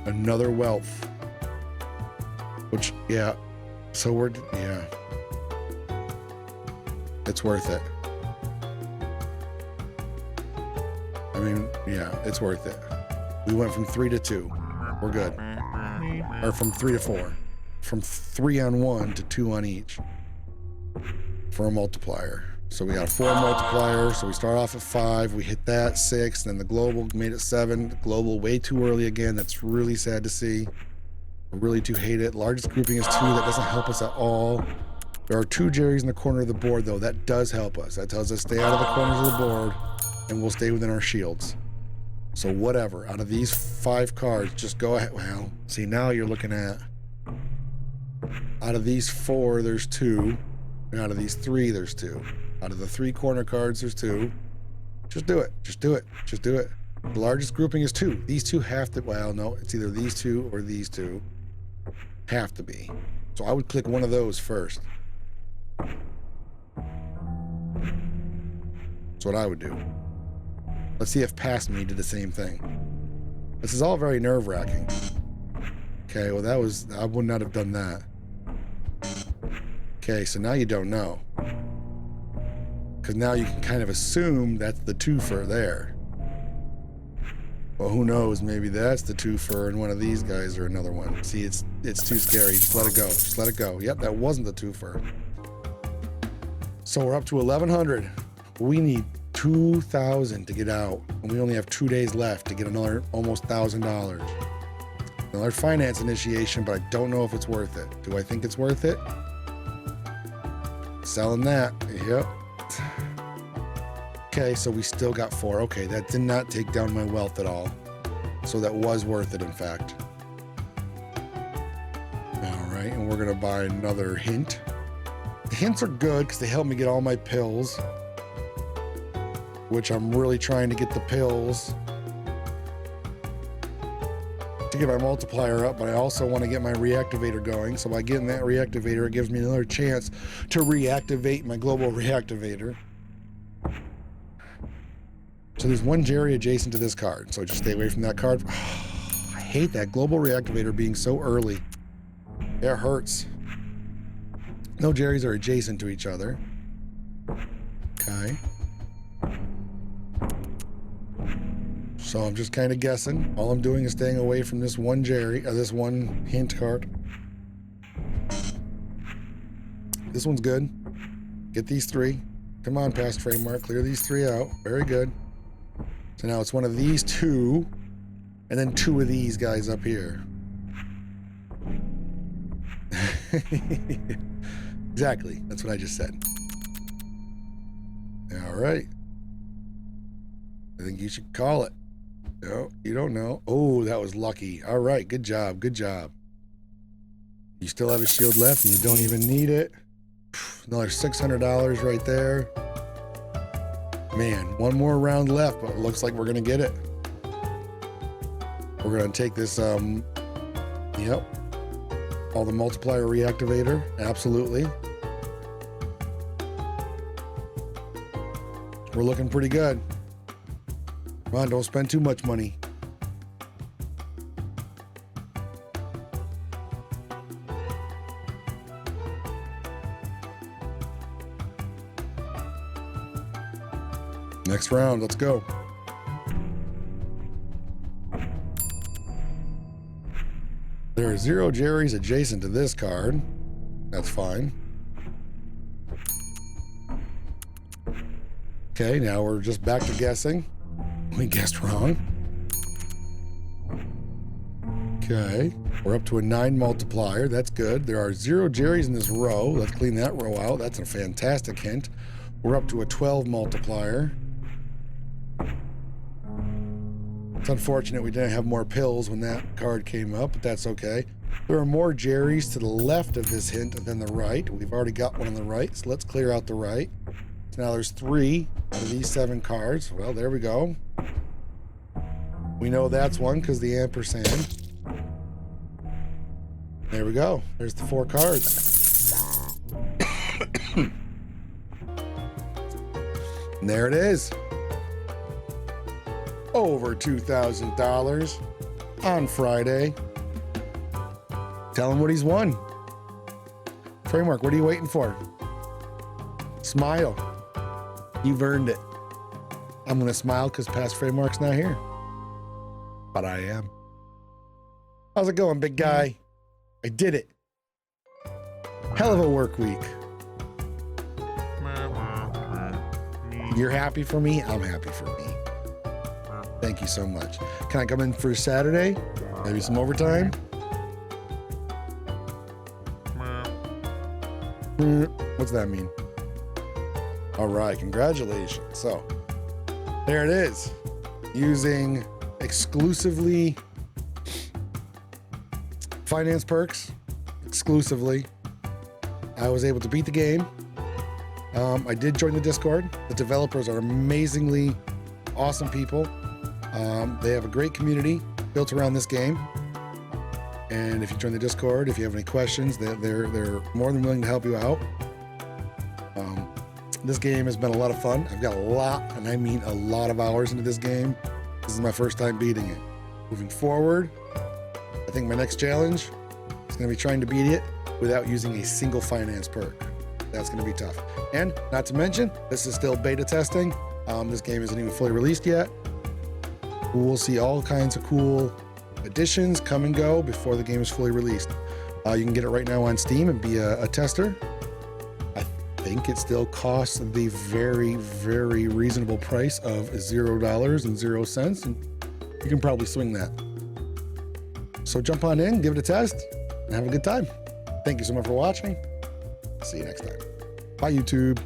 Another wealth. Which, yeah. So we're, yeah. It's worth it. I mean, yeah, it's worth it. We went from 3 to 2. We're good. Or from 3 to 4. From 3 on 1 to 2 on each. For a multiplier. So we got a 4 multiplier. So we start off at 5. We hit that 6. Then the global made it 7. The global way too early again. That's really sad to see. I really do hate it. Largest grouping is 2. That doesn't help us at all. There are 2 Jerry's in the corner of the board, though. That does help us. That tells us stay out of the corners of the board, and we'll stay within our shields. So whatever. Out of these 5 cards, just go ahead. Well, see, now you're looking at... Out of these 4, there's 2. And out of these 3, there's 2. Out of the 3 corner cards, there's 2. Just do it. Just do it. Just do it. The largest grouping is 2. These 2 have to... Well, no. It's either these 2 or these 2. Have to be. So I would click one of those first. That's what I would do. Let's see if past me did the same thing. This is all very nerve-wracking. Okay, well that was... I would not have done that. Okay, so now you don't know. Because now you can kind of assume that's the twofer there. Well, who knows? Maybe that's the twofer and one of these guys or another one. See, it's too scary. Just let it go. Just let it go. Yep, that wasn't the twofer. So we're up to 1,100. We need $2,000 to get out, and we only have 2 days left to get another almost $1,000. Another finance initiation, but I don't know if it's worth it. Do I think it's worth it? Selling that. Yep. Okay, so we still got 4. Okay, that did not take down my wealth at all. So that was worth it, in fact. All right, and we're going to buy another hint. The hints are good because they help me get all my pills, which I'm really trying to get the pills to get my multiplier up, but I also want to get my reactivator going. So by getting that reactivator, it gives me another chance to reactivate my global reactivator. So there's one Jerry adjacent to this card, so just stay away from that card. I hate that global reactivator being so early. It hurts. No Jerrys are adjacent to each other. Okay. So I'm just kind of guessing. All I'm doing is staying away from this one Jerry, this one hint card. This one's good. Get these 3. Come on, past framework. Clear these 3 out. Very good. So now it's one of these 2, and then 2 of these guys up here. Exactly. That's what I just said. All right. I think you should call it. No, you don't know. Oh, that was lucky. All right, good job, good job. You still have a shield left and you don't even need it. Another $600 right there. Man, one more round left, but it looks like we're gonna get it. We're gonna take this, yep. All the multiplier reactivator, absolutely. We're looking pretty good. Come on, don't spend too much money. Next round, let's go. There are 0 Jerrys adjacent to this card. That's fine. Okay, now we're just back to guessing. We guessed wrong. Okay, we're up to a 9 multiplier. That's good. There are 0 Jerrys in this row. Let's clean that row out. That's a fantastic hint. We're up to a 12 multiplier. It's unfortunate we didn't have more pills when that card came up, but that's okay. There are more Jerrys to the left of this hint than the right. We've already got one on the right, so let's clear out the right. So now there's 3 out of these 7 cards. Well, there we go. We know that's one because the ampersand. There we go. There's the 4 cards. And there it is. Over $2,000 on Friday. Tell him what he's won. Framework, what are you waiting for? Smile. You've earned it. I'm going to smile because past Framework's not here. But I am. How's it going, big guy? I did it. Hell of a work week. You're happy for me? I'm happy for me. Thank you so much. Can I come in for Saturday? Maybe some overtime? What's that mean? All right, congratulations. So, there it is. Using exclusively finance perks, exclusively, I was able to beat the game. I did join the Discord. The developers are amazingly awesome people. They have a great community built around this game. And if you join the Discord, if you have any questions, they're more than willing to help you out. This game has been a lot of fun. I've got a lot, and I mean a lot of hours into this game. This is my first time beating it. Moving forward, I think my next challenge is going to be trying to beat it without using a single finance perk. That's going to be tough. And not to mention, this is still beta testing. This game isn't even fully released yet. We'll see all kinds of cool additions come and go before the game is fully released. You can get it right now on Steam and be a tester. I think it still costs the very, very reasonable price of $0.00, and you can probably swing that. So jump on in, give it a test, and have a good time. Thank you so much for watching. See you next time. Bye, YouTube.